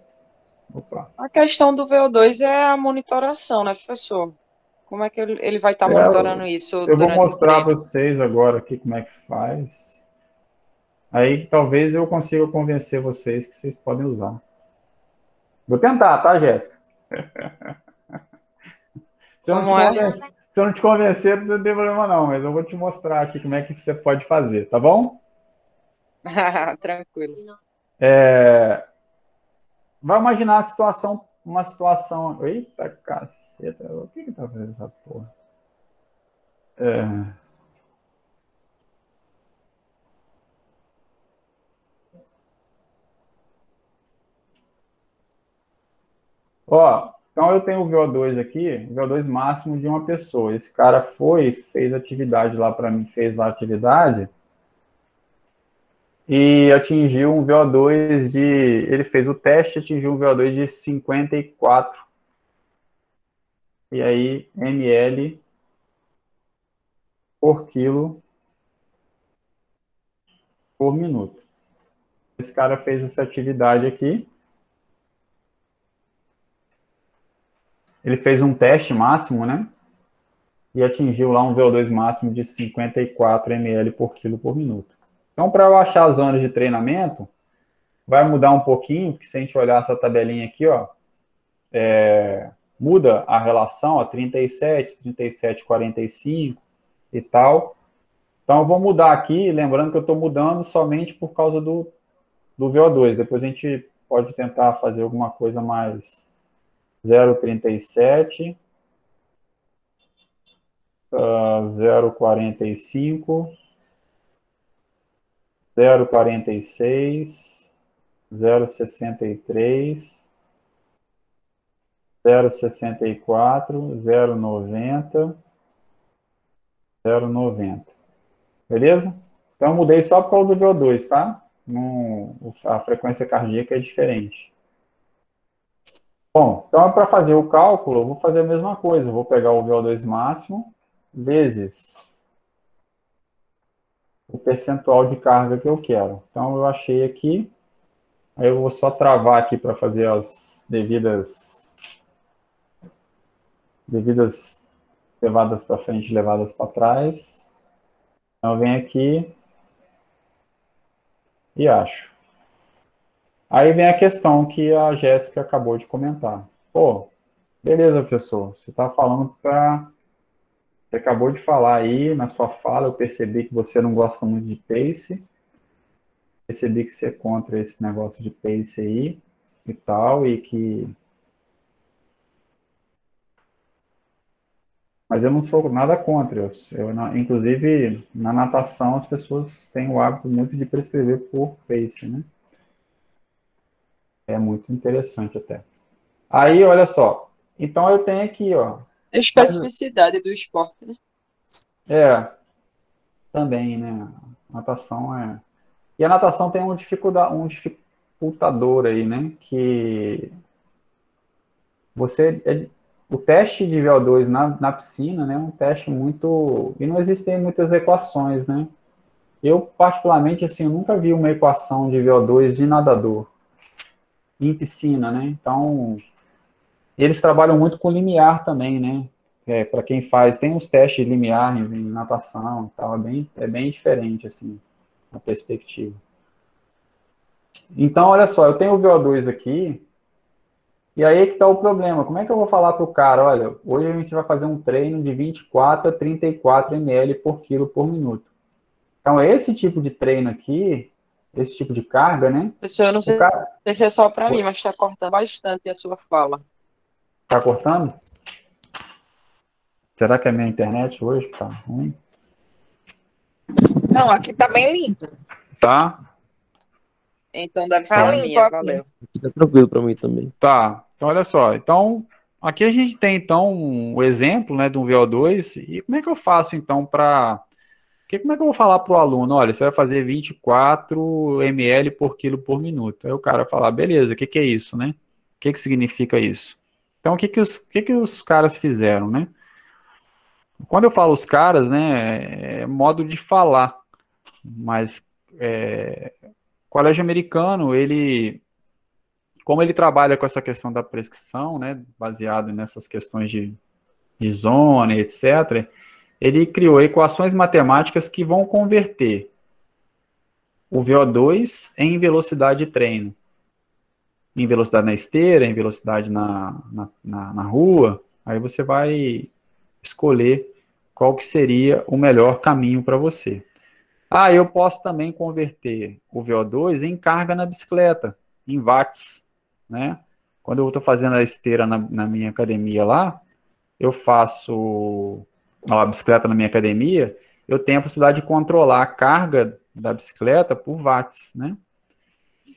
[SPEAKER 1] Opa.
[SPEAKER 4] A questão do VO2 é a monitoração, né, professor? Como é que ele vai estar monitorando isso
[SPEAKER 1] Eu vou
[SPEAKER 4] durante o
[SPEAKER 1] mostrar para
[SPEAKER 4] treino?
[SPEAKER 1] vocês agora aqui como é que faz. Aí talvez eu consiga convencer vocês que vocês podem usar. Vou tentar, tá, Jéssica? Se eu não te convencer, não tem problema não, mas eu vou te mostrar aqui como é que você pode fazer, tá bom?
[SPEAKER 4] Tranquilo.
[SPEAKER 1] Vai imaginar uma situação... Eita, caceta, o que tá fazendo essa porra? Ó, então eu tenho o VO2 aqui, o VO2 máximo de uma pessoa. Esse cara fez atividade lá para mim, fez lá a atividade e atingiu um VO2 de... Ele fez o teste e atingiu um VO2 de 54. E aí, ml por quilo por minuto. Esse cara fez essa atividade aqui. Ele fez um teste máximo, né? E atingiu lá um VO2 máximo de 54 ml por quilo por minuto. Então, para eu achar as zonas de treinamento, vai mudar um pouquinho, porque se a gente olhar essa tabelinha aqui, ó, muda a relação a 37, 37, 45 e tal. Então, eu vou mudar aqui, lembrando que eu estou mudando somente por causa do VO2. Depois a gente pode tentar fazer alguma coisa mais 0,37, 0,45, 0,46, 0,63, 0,64, 0,90, 0,90. Beleza? Então, eu mudei só por causa do VO2, tá? A frequência cardíaca é diferente. Bom, então, para fazer o cálculo, eu vou fazer a mesma coisa. Eu vou pegar o VO2 máximo vezes o percentual de carga que eu quero. Então, eu achei aqui. Aí eu vou só travar aqui para fazer as devidas levadas para frente, levadas para trás. Então, eu venho aqui e acho. Aí vem a questão que a Jéssica acabou de comentar. Pô, beleza, professor, você está falando para... Você acabou de falar aí, na sua fala, eu percebi que você não gosta muito de pace. Percebi que você é contra esse negócio de pace aí e tal, e que... Mas eu não sou nada contra. Inclusive, na natação, as pessoas têm o hábito muito de prescrever por pace, né? É muito interessante até. Aí, olha só. Então, eu tenho aqui, ó.
[SPEAKER 4] A especificidade do esporte, né?
[SPEAKER 1] Também, né? Natação é... E a natação tem um dificultador aí, né? Que o teste de VO2 na piscina, né? É um teste muito... E não existem muitas equações, né? Eu, particularmente, assim, eu nunca vi uma equação de VO2 de nadador em piscina, né? Então, eles trabalham muito com limiar também, né? Para quem faz, tem uns testes de limiar em natação e tal, é bem diferente, assim, a perspectiva. Então, olha só, eu tenho o VO2 aqui, e aí que está o problema. Como é que eu vou falar para o cara, olha, hoje a gente vai fazer um treino de 24 a 34 ml por quilo por minuto. Então, esse tipo de treino aqui, esse tipo de carga, né?
[SPEAKER 4] Professor, eu não sei se é só para mim, mas está cortando bastante a sua fala.
[SPEAKER 1] Está cortando? Será que é a minha internet hoje que tá ruim?
[SPEAKER 6] Não, aqui tá bem limpo.
[SPEAKER 1] Tá.
[SPEAKER 4] Então deve ser
[SPEAKER 6] Tá
[SPEAKER 4] a
[SPEAKER 6] limpo
[SPEAKER 4] minha,
[SPEAKER 6] aqui.
[SPEAKER 4] valeu.
[SPEAKER 3] Tá tranquilo para mim também.
[SPEAKER 1] Tá. Então, olha só. Então, aqui a gente tem, então, o exemplo, né, do VO2. E como é que eu faço, então, para... Porque como é que eu vou falar para o aluno, olha, você vai fazer 24 ml por quilo por minuto? Aí o cara vai falar, beleza, o que é isso, né? O que significa isso? Então, o que os caras fizeram, né? Quando eu falo os caras, né, é modo de falar, mas o colégio americano, como ele trabalha com essa questão da prescrição, né, baseado nessas questões de zona, etc., ele criou equações matemáticas que vão converter o VO2 em velocidade de treino, em velocidade na esteira, em velocidade na rua. Aí você vai escolher qual que seria o melhor caminho para você. Eu posso também converter o VO2 em carga na bicicleta, em watts, né? Quando eu estou fazendo a esteira na minha academia lá, eu faço a bicicleta na minha academia, eu tenho a possibilidade de controlar a carga da bicicleta por watts, né?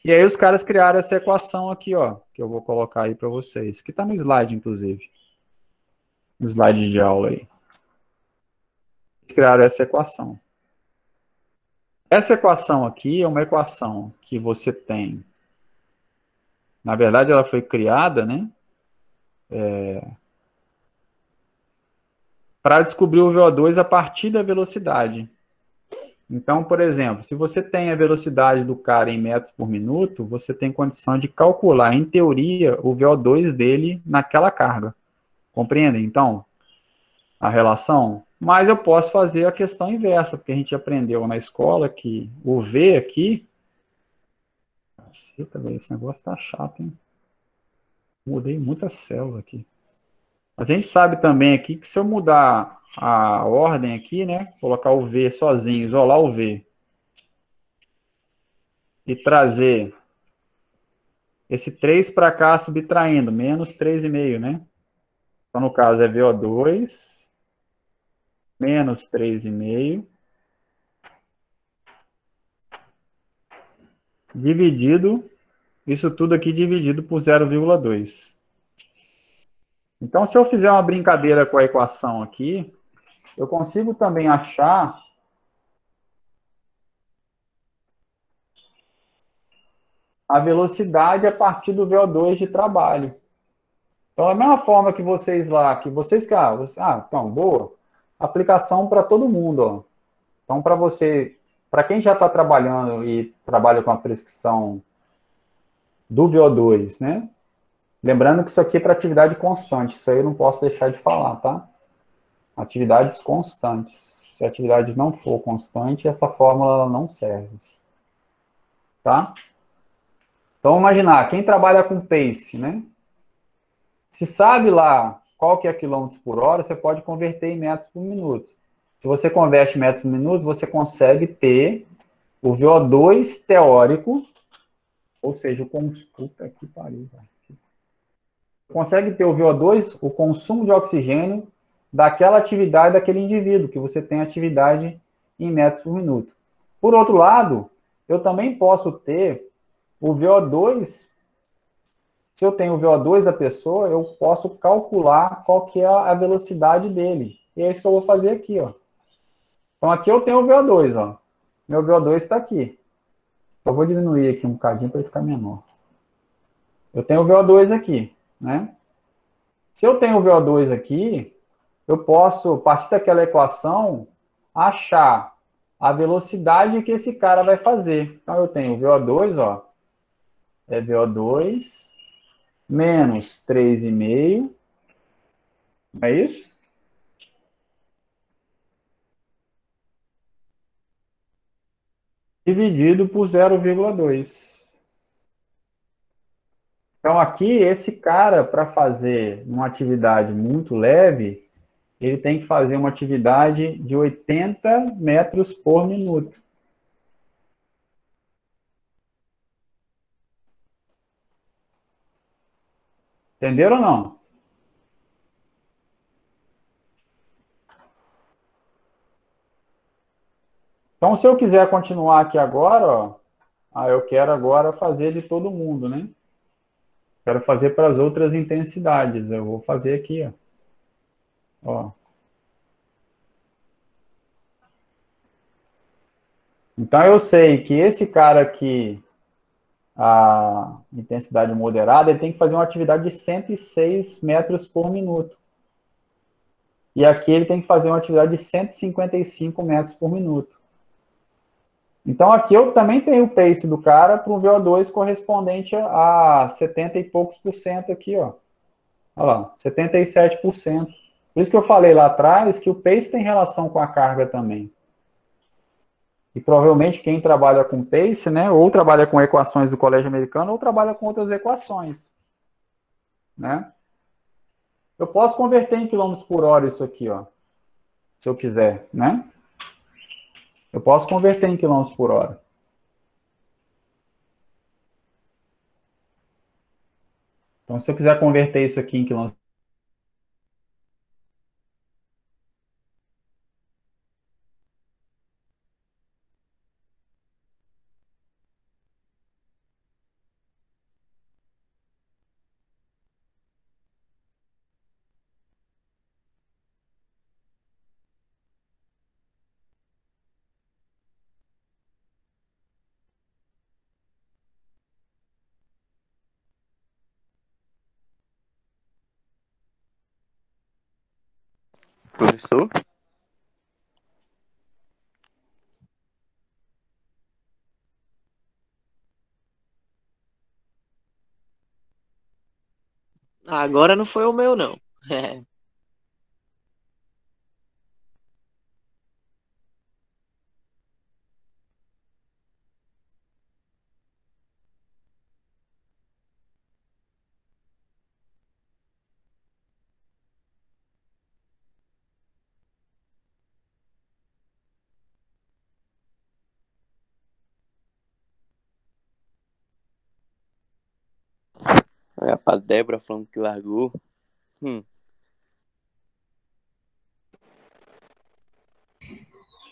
[SPEAKER 1] E aí os caras criaram essa equação aqui, ó, que eu vou colocar aí para vocês, que está no slide, inclusive. No slide de aula aí. Eles criaram essa equação. Essa equação aqui é uma equação que você tem. Na verdade, ela foi criada, né? Para descobrir o VO2 a partir da velocidade. Então, por exemplo, se você tem a velocidade do cara em metros por minuto, você tem condição de calcular, em teoria, o VO2 dele naquela carga. Compreendem, então, a relação? Mas eu posso fazer a questão inversa, porque a gente aprendeu na escola que o V aqui... Caceta, esse negócio tá chato, hein? Mudei muita célula aqui. Mas a gente sabe também aqui que se eu mudar a ordem aqui, né? Colocar o V sozinho, isolar o V. E trazer esse 3 para cá subtraindo, menos 3,5, né? Então, no caso, é VO2 menos 3,5 dividido, isso tudo aqui dividido por 0,2. Então, se eu fizer uma brincadeira com a equação aqui, eu consigo também achar a velocidade a partir do VO2 de trabalho. Então, da mesma forma que vocês lá, então, boa, aplicação para todo mundo, ó. Então, para quem já está trabalhando e trabalha com a prescrição do VO2, né? Lembrando que isso aqui é para atividade constante, isso aí eu não posso deixar de falar, tá? Atividades constantes. Se a atividade não for constante, essa fórmula não serve. Tá? Então, vamos imaginar, quem trabalha com pace, né? Se sabe lá qual que é quilômetros por hora, você pode converter em metros por minuto. Se você converte em metros por minuto, você consegue ter o VO2 teórico, ou seja, puta que pariu, cara. Consegue ter o VO2, o consumo de oxigênio daquela atividade daquele indivíduo, que você tem atividade em metros por minuto. Por outro lado, eu também posso ter o VO2, se eu tenho o VO2 da pessoa, eu posso calcular qual que é a velocidade dele. E é isso que eu vou fazer aqui, ó. Então aqui eu tenho o VO2, ó. Meu VO2 está aqui. Eu vou diminuir aqui um bocadinho para ele ficar menor. Eu tenho o VO2 aqui, né? Se eu tenho o VO2 aqui, eu posso, a partir daquela equação, achar a velocidade que esse cara vai fazer. Então, eu tenho o VO2, ó, é VO2 menos 3,5, é isso? Dividido por 0,2. Então, aqui, esse cara, para fazer uma atividade muito leve, ele tem que fazer uma atividade de 80 metros por minuto. Entenderam ou não? Então, se eu quiser continuar aqui agora, ó, eu quero agora fazer de todo mundo, né? Quero fazer para as outras intensidades. Eu vou fazer aqui, ó. Então, eu sei que esse cara aqui, a intensidade moderada, ele tem que fazer uma atividade de 106 metros por minuto. E aqui ele tem que fazer uma atividade de 155 metros por minuto. Então, aqui eu também tenho o pace do cara para um VO2 correspondente a 70 e poucos por cento aqui, ó. Olha lá, 77%. Por isso que eu falei lá atrás que o pace tem relação com a carga também. E provavelmente quem trabalha com pace, né, ou trabalha com equações do colégio americano, ou trabalha com outras equações, né? Eu posso converter em quilômetros por hora isso aqui, ó, se eu quiser, né? Eu posso converter em quilômetros por hora. Então, se eu quiser converter isso aqui em quilômetros,
[SPEAKER 6] Professor?
[SPEAKER 7] Agora não foi o meu, não.
[SPEAKER 6] Olha pra Débora falando que largou.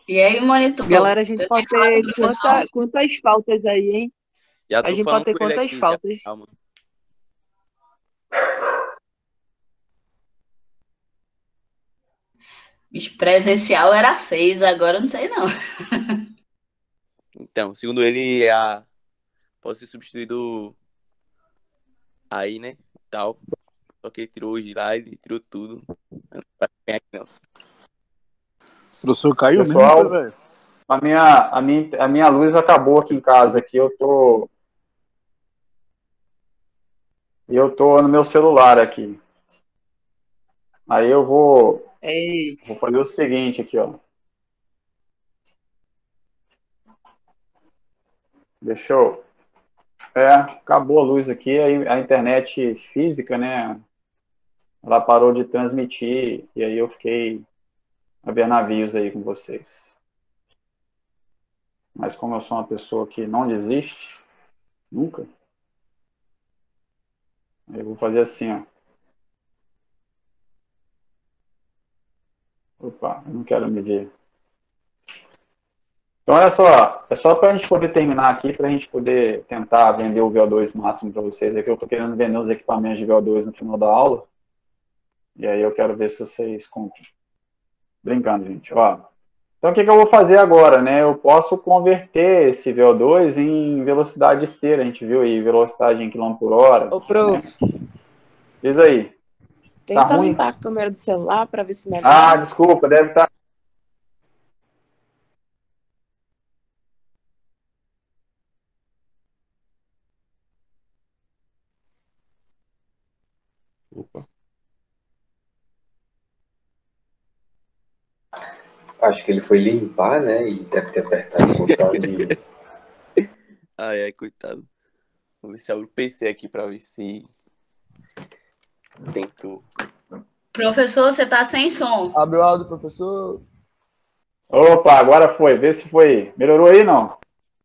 [SPEAKER 5] E aí, monitor?
[SPEAKER 7] Galera, a gente
[SPEAKER 5] Você
[SPEAKER 7] pode
[SPEAKER 5] tem falado,
[SPEAKER 7] ter
[SPEAKER 5] professor?
[SPEAKER 7] quantas faltas aí, hein?
[SPEAKER 6] Já
[SPEAKER 7] A
[SPEAKER 6] tô
[SPEAKER 7] gente
[SPEAKER 6] falando
[SPEAKER 7] pode ter
[SPEAKER 6] com ele
[SPEAKER 7] quantas
[SPEAKER 6] aqui, já.
[SPEAKER 7] faltas?
[SPEAKER 6] Calma.
[SPEAKER 5] Bicho, presencial era 6, agora eu não sei não.
[SPEAKER 6] Então, segundo ele, pode ser substituído aí, né? Tal. Só que ele tirou hoje lá, ele tirou tudo. Não vai ganhar aqui, não.
[SPEAKER 8] O professor caiu mesmo,
[SPEAKER 1] pessoal,
[SPEAKER 8] foi, velho?
[SPEAKER 1] a minha luz acabou aqui em casa, aqui eu tô no meu celular aqui. Aí eu vou
[SPEAKER 7] Ei,
[SPEAKER 1] fazer o seguinte aqui, ó. Deixa eu... acabou a luz aqui, aí a internet física, né? Ela parou de transmitir, e aí eu fiquei a ver navios aí com vocês. Mas como eu sou uma pessoa que não desiste, nunca, eu vou fazer assim, ó. Opa, eu não quero me ver. Então, olha só, é só para a gente poder terminar aqui, para a gente poder tentar vender o VO2 máximo para vocês. É que eu estou querendo vender os equipamentos de VO2 no final da aula. E aí eu quero ver se vocês compram. Brincando, gente. Ó. Então, o que eu vou fazer agora, né? Eu posso converter esse VO2 em velocidade esteira. A gente viu aí, velocidade em quilômetro por hora.
[SPEAKER 9] Ô, prof,
[SPEAKER 1] Né? Diz aí. Tá
[SPEAKER 9] tenta
[SPEAKER 1] ruim?
[SPEAKER 9] limpar a câmera do celular para ver se
[SPEAKER 1] Ah,
[SPEAKER 9] melhora.
[SPEAKER 1] desculpa, deve estar...
[SPEAKER 10] Opa. Acho que ele foi limpar, né? E deve ter apertado o botão de.
[SPEAKER 6] Ai, coitado. Vou ver se abro o PC aqui pra ver se tento.
[SPEAKER 5] Professor, você tá sem som.
[SPEAKER 8] Abre o áudio, professor.
[SPEAKER 1] Opa, agora foi. Vê se foi. Melhorou aí, não?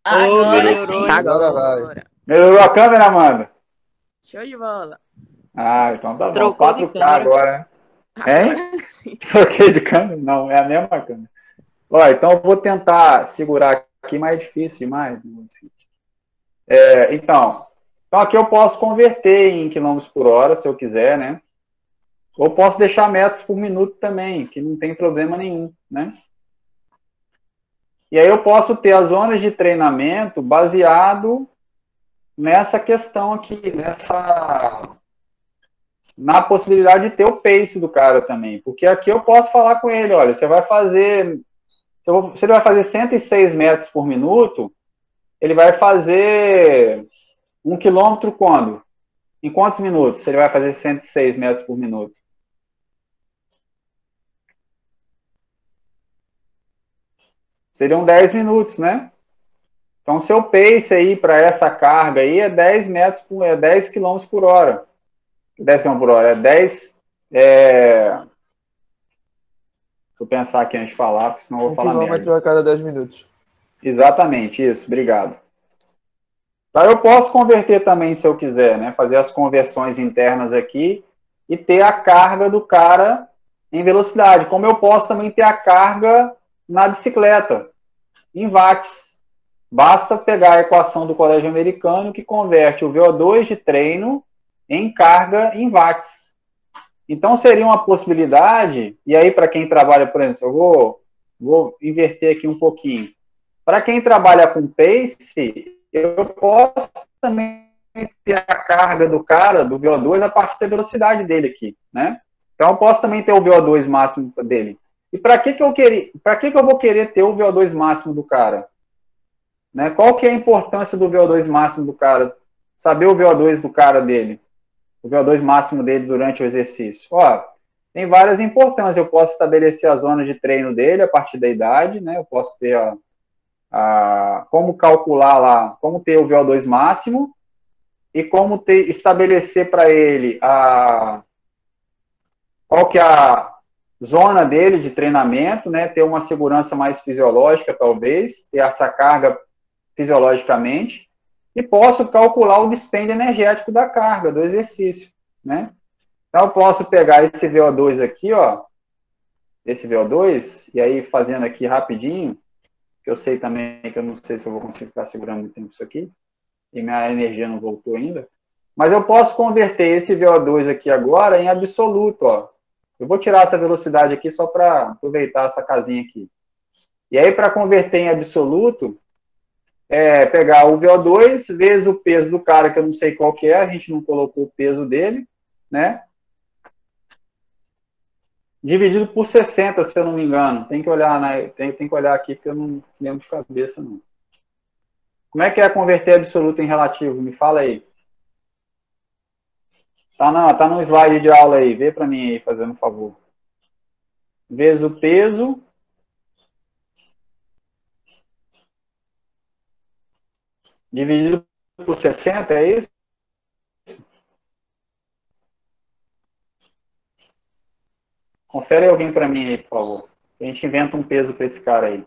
[SPEAKER 5] Agora
[SPEAKER 9] Melhorou
[SPEAKER 5] sim.
[SPEAKER 8] Agora vai.
[SPEAKER 9] agora.
[SPEAKER 1] Melhorou a câmera, Amanda?
[SPEAKER 9] Show de bola.
[SPEAKER 1] Ah, então tá bom.
[SPEAKER 7] Trocou de
[SPEAKER 1] 4K
[SPEAKER 7] câmera.
[SPEAKER 1] agora, né?
[SPEAKER 9] Agora sim.
[SPEAKER 1] Troquei de câmera? Não, é a mesma câmera. Ó, então eu vou tentar segurar aqui, mas é difícil demais. Então aqui eu posso converter em quilômetros por hora, se eu quiser, né? Ou posso deixar metros por minuto também, que não tem problema nenhum, né? E aí eu posso ter as zonas de treinamento baseado nessa questão aqui, na possibilidade de ter o pace do cara também. Porque aqui eu posso falar com ele, olha, se ele vai fazer 106 metros por minuto, ele vai fazer 1 quilômetro quando? Em quantos minutos ele vai fazer 106 metros por minuto? Seriam 10 minutos, né? Então, seu pace aí para essa carga aí é 10 km por hora. 10 km por hora, Deixa eu pensar aqui antes de falar, porque senão eu vou falar merda.
[SPEAKER 8] 1 km a cada 10 minutos.
[SPEAKER 1] Exatamente, isso, obrigado. Então, eu posso converter também, se eu quiser, né? Fazer as conversões internas aqui e ter a carga do cara em velocidade. Como eu posso também ter a carga na bicicleta, em watts. Basta pegar a equação do colégio americano que converte o VO2 de treino em carga em watts. Então, seria uma possibilidade, e aí para quem trabalha, por exemplo, eu vou inverter aqui um pouquinho. Para quem trabalha com pace, eu posso também ter a carga do cara, do VO2, a partir da velocidade dele aqui, né? Então, eu posso também ter o VO2 máximo dele. E para que eu vou querer ter o VO2 máximo do cara? Né? Qual que é a importância do VO2 máximo do cara? Saber o VO2 do cara dele. O VO2 máximo dele durante o exercício. Ó, tem várias importâncias. Eu posso estabelecer a zona de treino dele a partir da idade, né? Eu posso ter como calcular lá, como ter o VO2 máximo e como estabelecer para ele qual que é a zona dele de treinamento, né? Ter uma segurança mais fisiológica, talvez, ter essa carga fisiologicamente, e posso calcular o dispêndio energético da carga, do exercício, né? Então, eu posso pegar esse VO2 aqui, ó, esse VO2, e aí fazendo aqui rapidinho, que eu sei também que eu não sei se eu vou conseguir ficar segurando muito tempo isso aqui, e minha energia não voltou ainda, mas eu posso converter esse VO2 aqui agora em absoluto, ó. Eu vou tirar essa velocidade aqui só para aproveitar essa casinha aqui. E aí, para converter em absoluto, pegar o VO2 vezes o peso do cara, que eu não sei qual que é, a gente não colocou o peso dele, né? Dividido por 60, se eu não me engano. Tem que olhar, tem que olhar aqui, porque eu não lembro de cabeça, não. Como é que é converter absoluto em relativo? Me fala aí. Tá no slide de aula aí. Vê para mim aí, fazendo um favor. Vezes o peso dividido por 60, é isso? Confere alguém para mim aí, por favor. A gente inventa um peso para esse cara aí.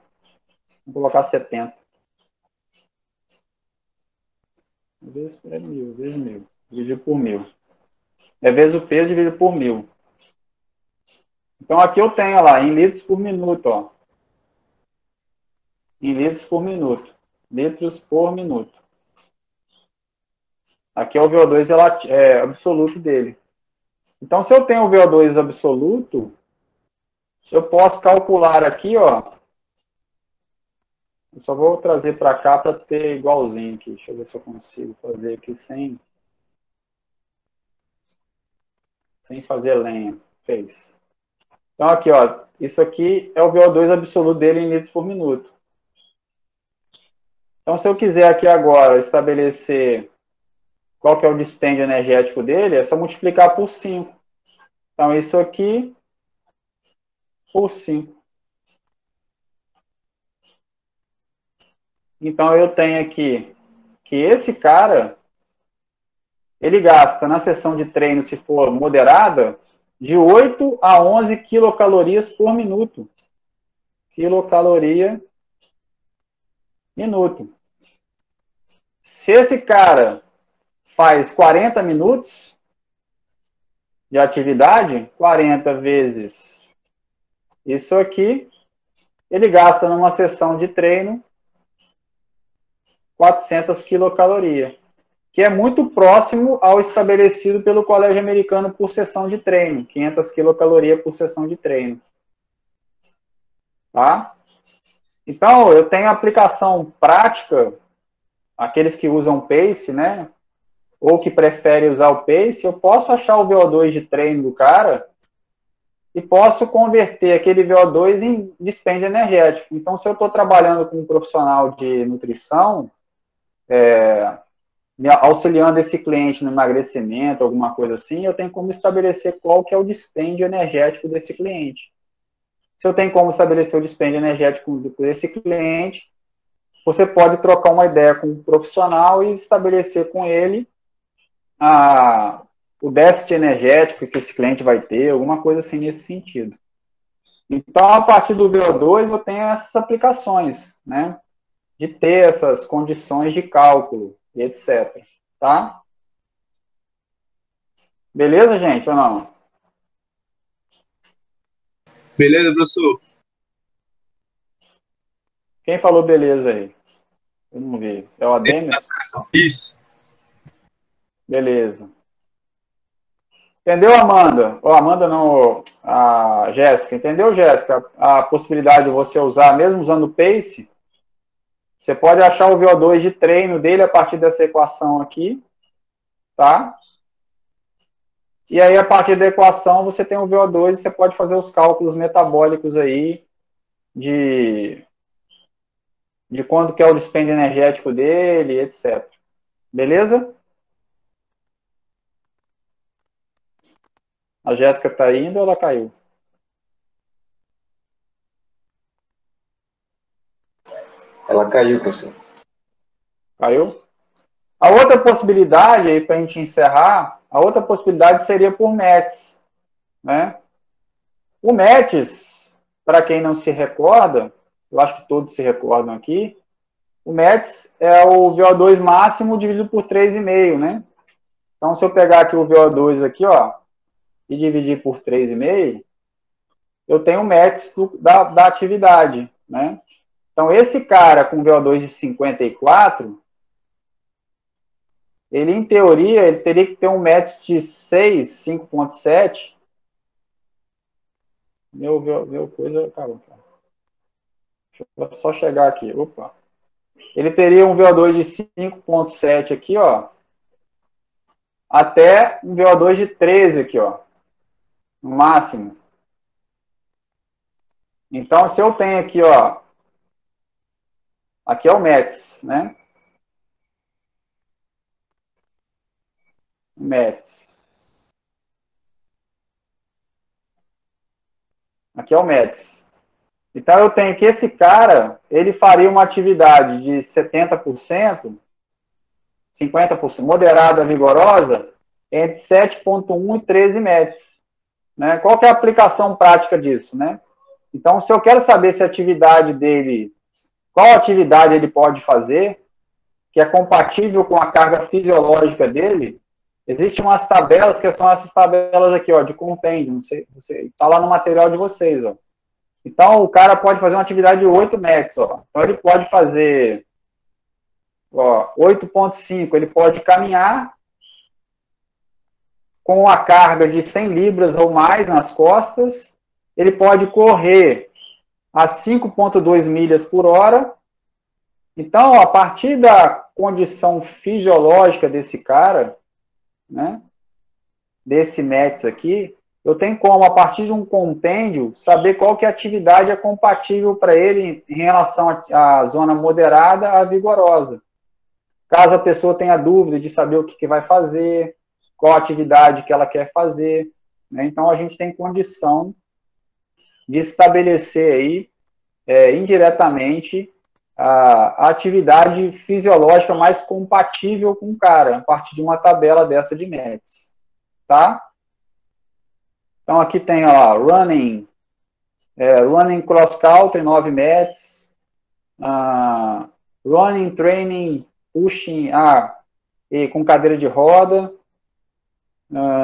[SPEAKER 1] Vou colocar 70. Vezes 1.000, vezes 1.000. Dividido por 1.000. É vezes o peso dividido por 1.000. Então, aqui eu tenho lá, em litros por minuto, ó. Em litros por minuto. Litros por minuto. Aqui é o VO2 absoluto dele. Então, se eu tenho o VO2 absoluto, eu posso calcular aqui, ó. Eu só vou trazer para cá para ter igualzinho aqui. Deixa eu ver se eu consigo fazer aqui sem fazer lenha. Fez. Então, aqui, ó. Isso aqui é o VO2 absoluto dele em litros por minuto. Então, se eu quiser aqui agora estabelecer qual que é o dispêndio energético dele, é só multiplicar por 5. Então, isso aqui por 5. Então, eu tenho aqui que esse cara, ele gasta na sessão de treino, se for moderada, de 8 a 11 quilocalorias por minuto. Quilocaloria minuto. Se esse cara faz 40 minutos de atividade, 40 vezes isso aqui, ele gasta numa sessão de treino 400 quilocalorias, que é muito próximo ao estabelecido pelo Colégio Americano por sessão de treino, 500 quilocalorias por sessão de treino. Tá? Então, eu tenho aplicação prática, aqueles que usam PACE, né? Ou que preferem usar o PACE, eu posso achar o VO2 de treino do cara e posso converter aquele VO2 em dispêndio energético. Então, se eu estou trabalhando com um profissional de nutrição, auxiliando esse cliente no emagrecimento, alguma coisa assim, eu tenho como estabelecer qual que é o dispêndio energético desse cliente. Se eu tenho como estabelecer o dispêndio energético desse cliente, você pode trocar uma ideia com o profissional e estabelecer com ele o déficit energético que esse cliente vai ter, alguma coisa assim nesse sentido. Então, a partir do VO2, eu tenho essas aplicações, né? De ter essas condições de cálculo e etc. Tá? Beleza, gente, ou não?
[SPEAKER 2] Beleza, professor?
[SPEAKER 1] Quem falou beleza aí? Eu não vi. É o Ademir?
[SPEAKER 2] Isso.
[SPEAKER 1] Beleza. Entendeu, Amanda? Ou Amanda não, a Jéssica. Entendeu, Jéssica? A possibilidade de você usar, mesmo usando o PACE, você pode achar o VO2 de treino dele a partir dessa equação aqui, tá? E aí, a partir da equação, você tem o VO2 e você pode fazer os cálculos metabólicos aí de quanto que é o dispêndio energético dele, etc. Beleza? A Jéssica está indo ou ela caiu?
[SPEAKER 10] Ela caiu, professor.
[SPEAKER 1] Caiu? A outra possibilidade, aí para a gente encerrar, a outra possibilidade seria por METs, né? O METs, para quem não se recorda, eu acho que todos se recordam aqui, o METs é o VO2 máximo dividido por 3,5, né? Então, se eu pegar aqui o VO2 aqui, ó, e dividir por 3,5, eu tenho o METs da atividade, né? Então, esse cara com VO2 de 54, ele, em teoria, ele teria que ter um METs de 6, 5,7. Meu coisa acabou. Deixa eu só chegar aqui. Opa. Ele teria um VO2 de 5,7 aqui, ó, até um VO2 de 13 aqui, ó, no máximo. Então, se eu tenho aqui, ó, aqui é o METs, né? METs. Aqui é o METs. Então, eu tenho que esse cara, ele faria uma atividade de 70%, 50%, moderada, vigorosa, entre 7,1 e 13 METs. Né? Qual que é a aplicação prática disso, né? Então, se eu quero saber se a atividade dele, qual atividade ele pode fazer, que é compatível com a carga fisiológica dele, existem umas tabelas que são essas tabelas aqui, ó, de compêndio, não sei, está lá no material de vocês, ó. Então, o cara pode fazer uma atividade de 8 METs, ó. Então, ele pode fazer, ó, 8,5, ele pode caminhar com a carga de 100 libras ou mais nas costas, ele pode correr a 5,2 milhas por hora. Então, a partir da condição fisiológica desse cara, né, desse METs aqui, eu tenho como, a partir de um compêndio, saber qual que atividade é compatível para ele em relação à zona moderada à vigorosa. Caso a pessoa tenha dúvida de saber o que vai fazer, qual atividade que ela quer fazer, né? Então, a gente tem condição de estabelecer aí, indiretamente, a atividade fisiológica mais compatível com o cara, a partir de uma tabela dessa de METs, tá? Então, aqui tem, ó, running cross country, 9 METs, running, training, pushing, e com cadeira de roda.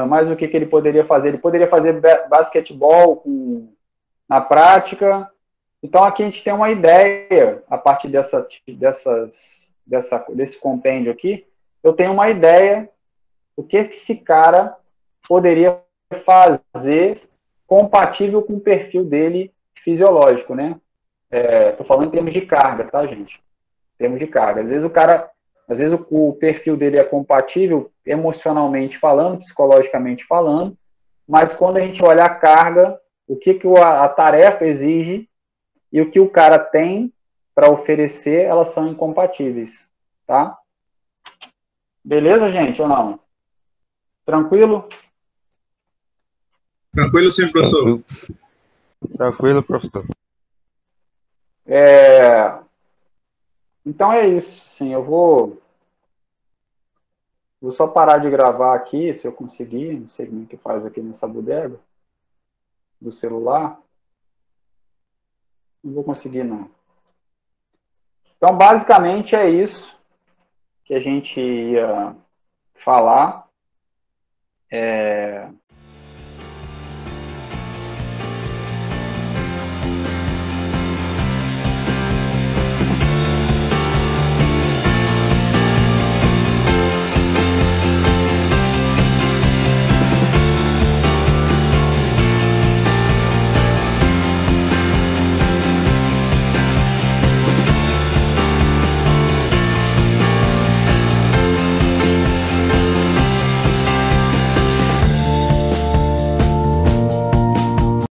[SPEAKER 1] Mais o que ele poderia fazer? Ele poderia fazer basquetebol na prática. Então, aqui a gente tem uma ideia, a partir desse compêndio aqui, eu tenho uma ideia do que esse cara poderia fazer compatível com o perfil dele fisiológico, né? Estou falando em termos de carga, tá, gente? Em termos de carga. Às vezes o perfil dele é compatível emocionalmente falando, psicologicamente falando, mas quando a gente olha a carga, o que a tarefa exige e o que o cara tem para oferecer, elas são incompatíveis, tá? Beleza, gente, ou não? Tranquilo?
[SPEAKER 2] Tranquilo sim, professor.
[SPEAKER 11] Tranquilo, professor.
[SPEAKER 1] Então é isso, sim, eu vou só parar de gravar aqui, se eu conseguir, não sei como é que faz aqui nessa bodega do celular. Não vou conseguir, não. Então, basicamente, é isso que a gente ia falar.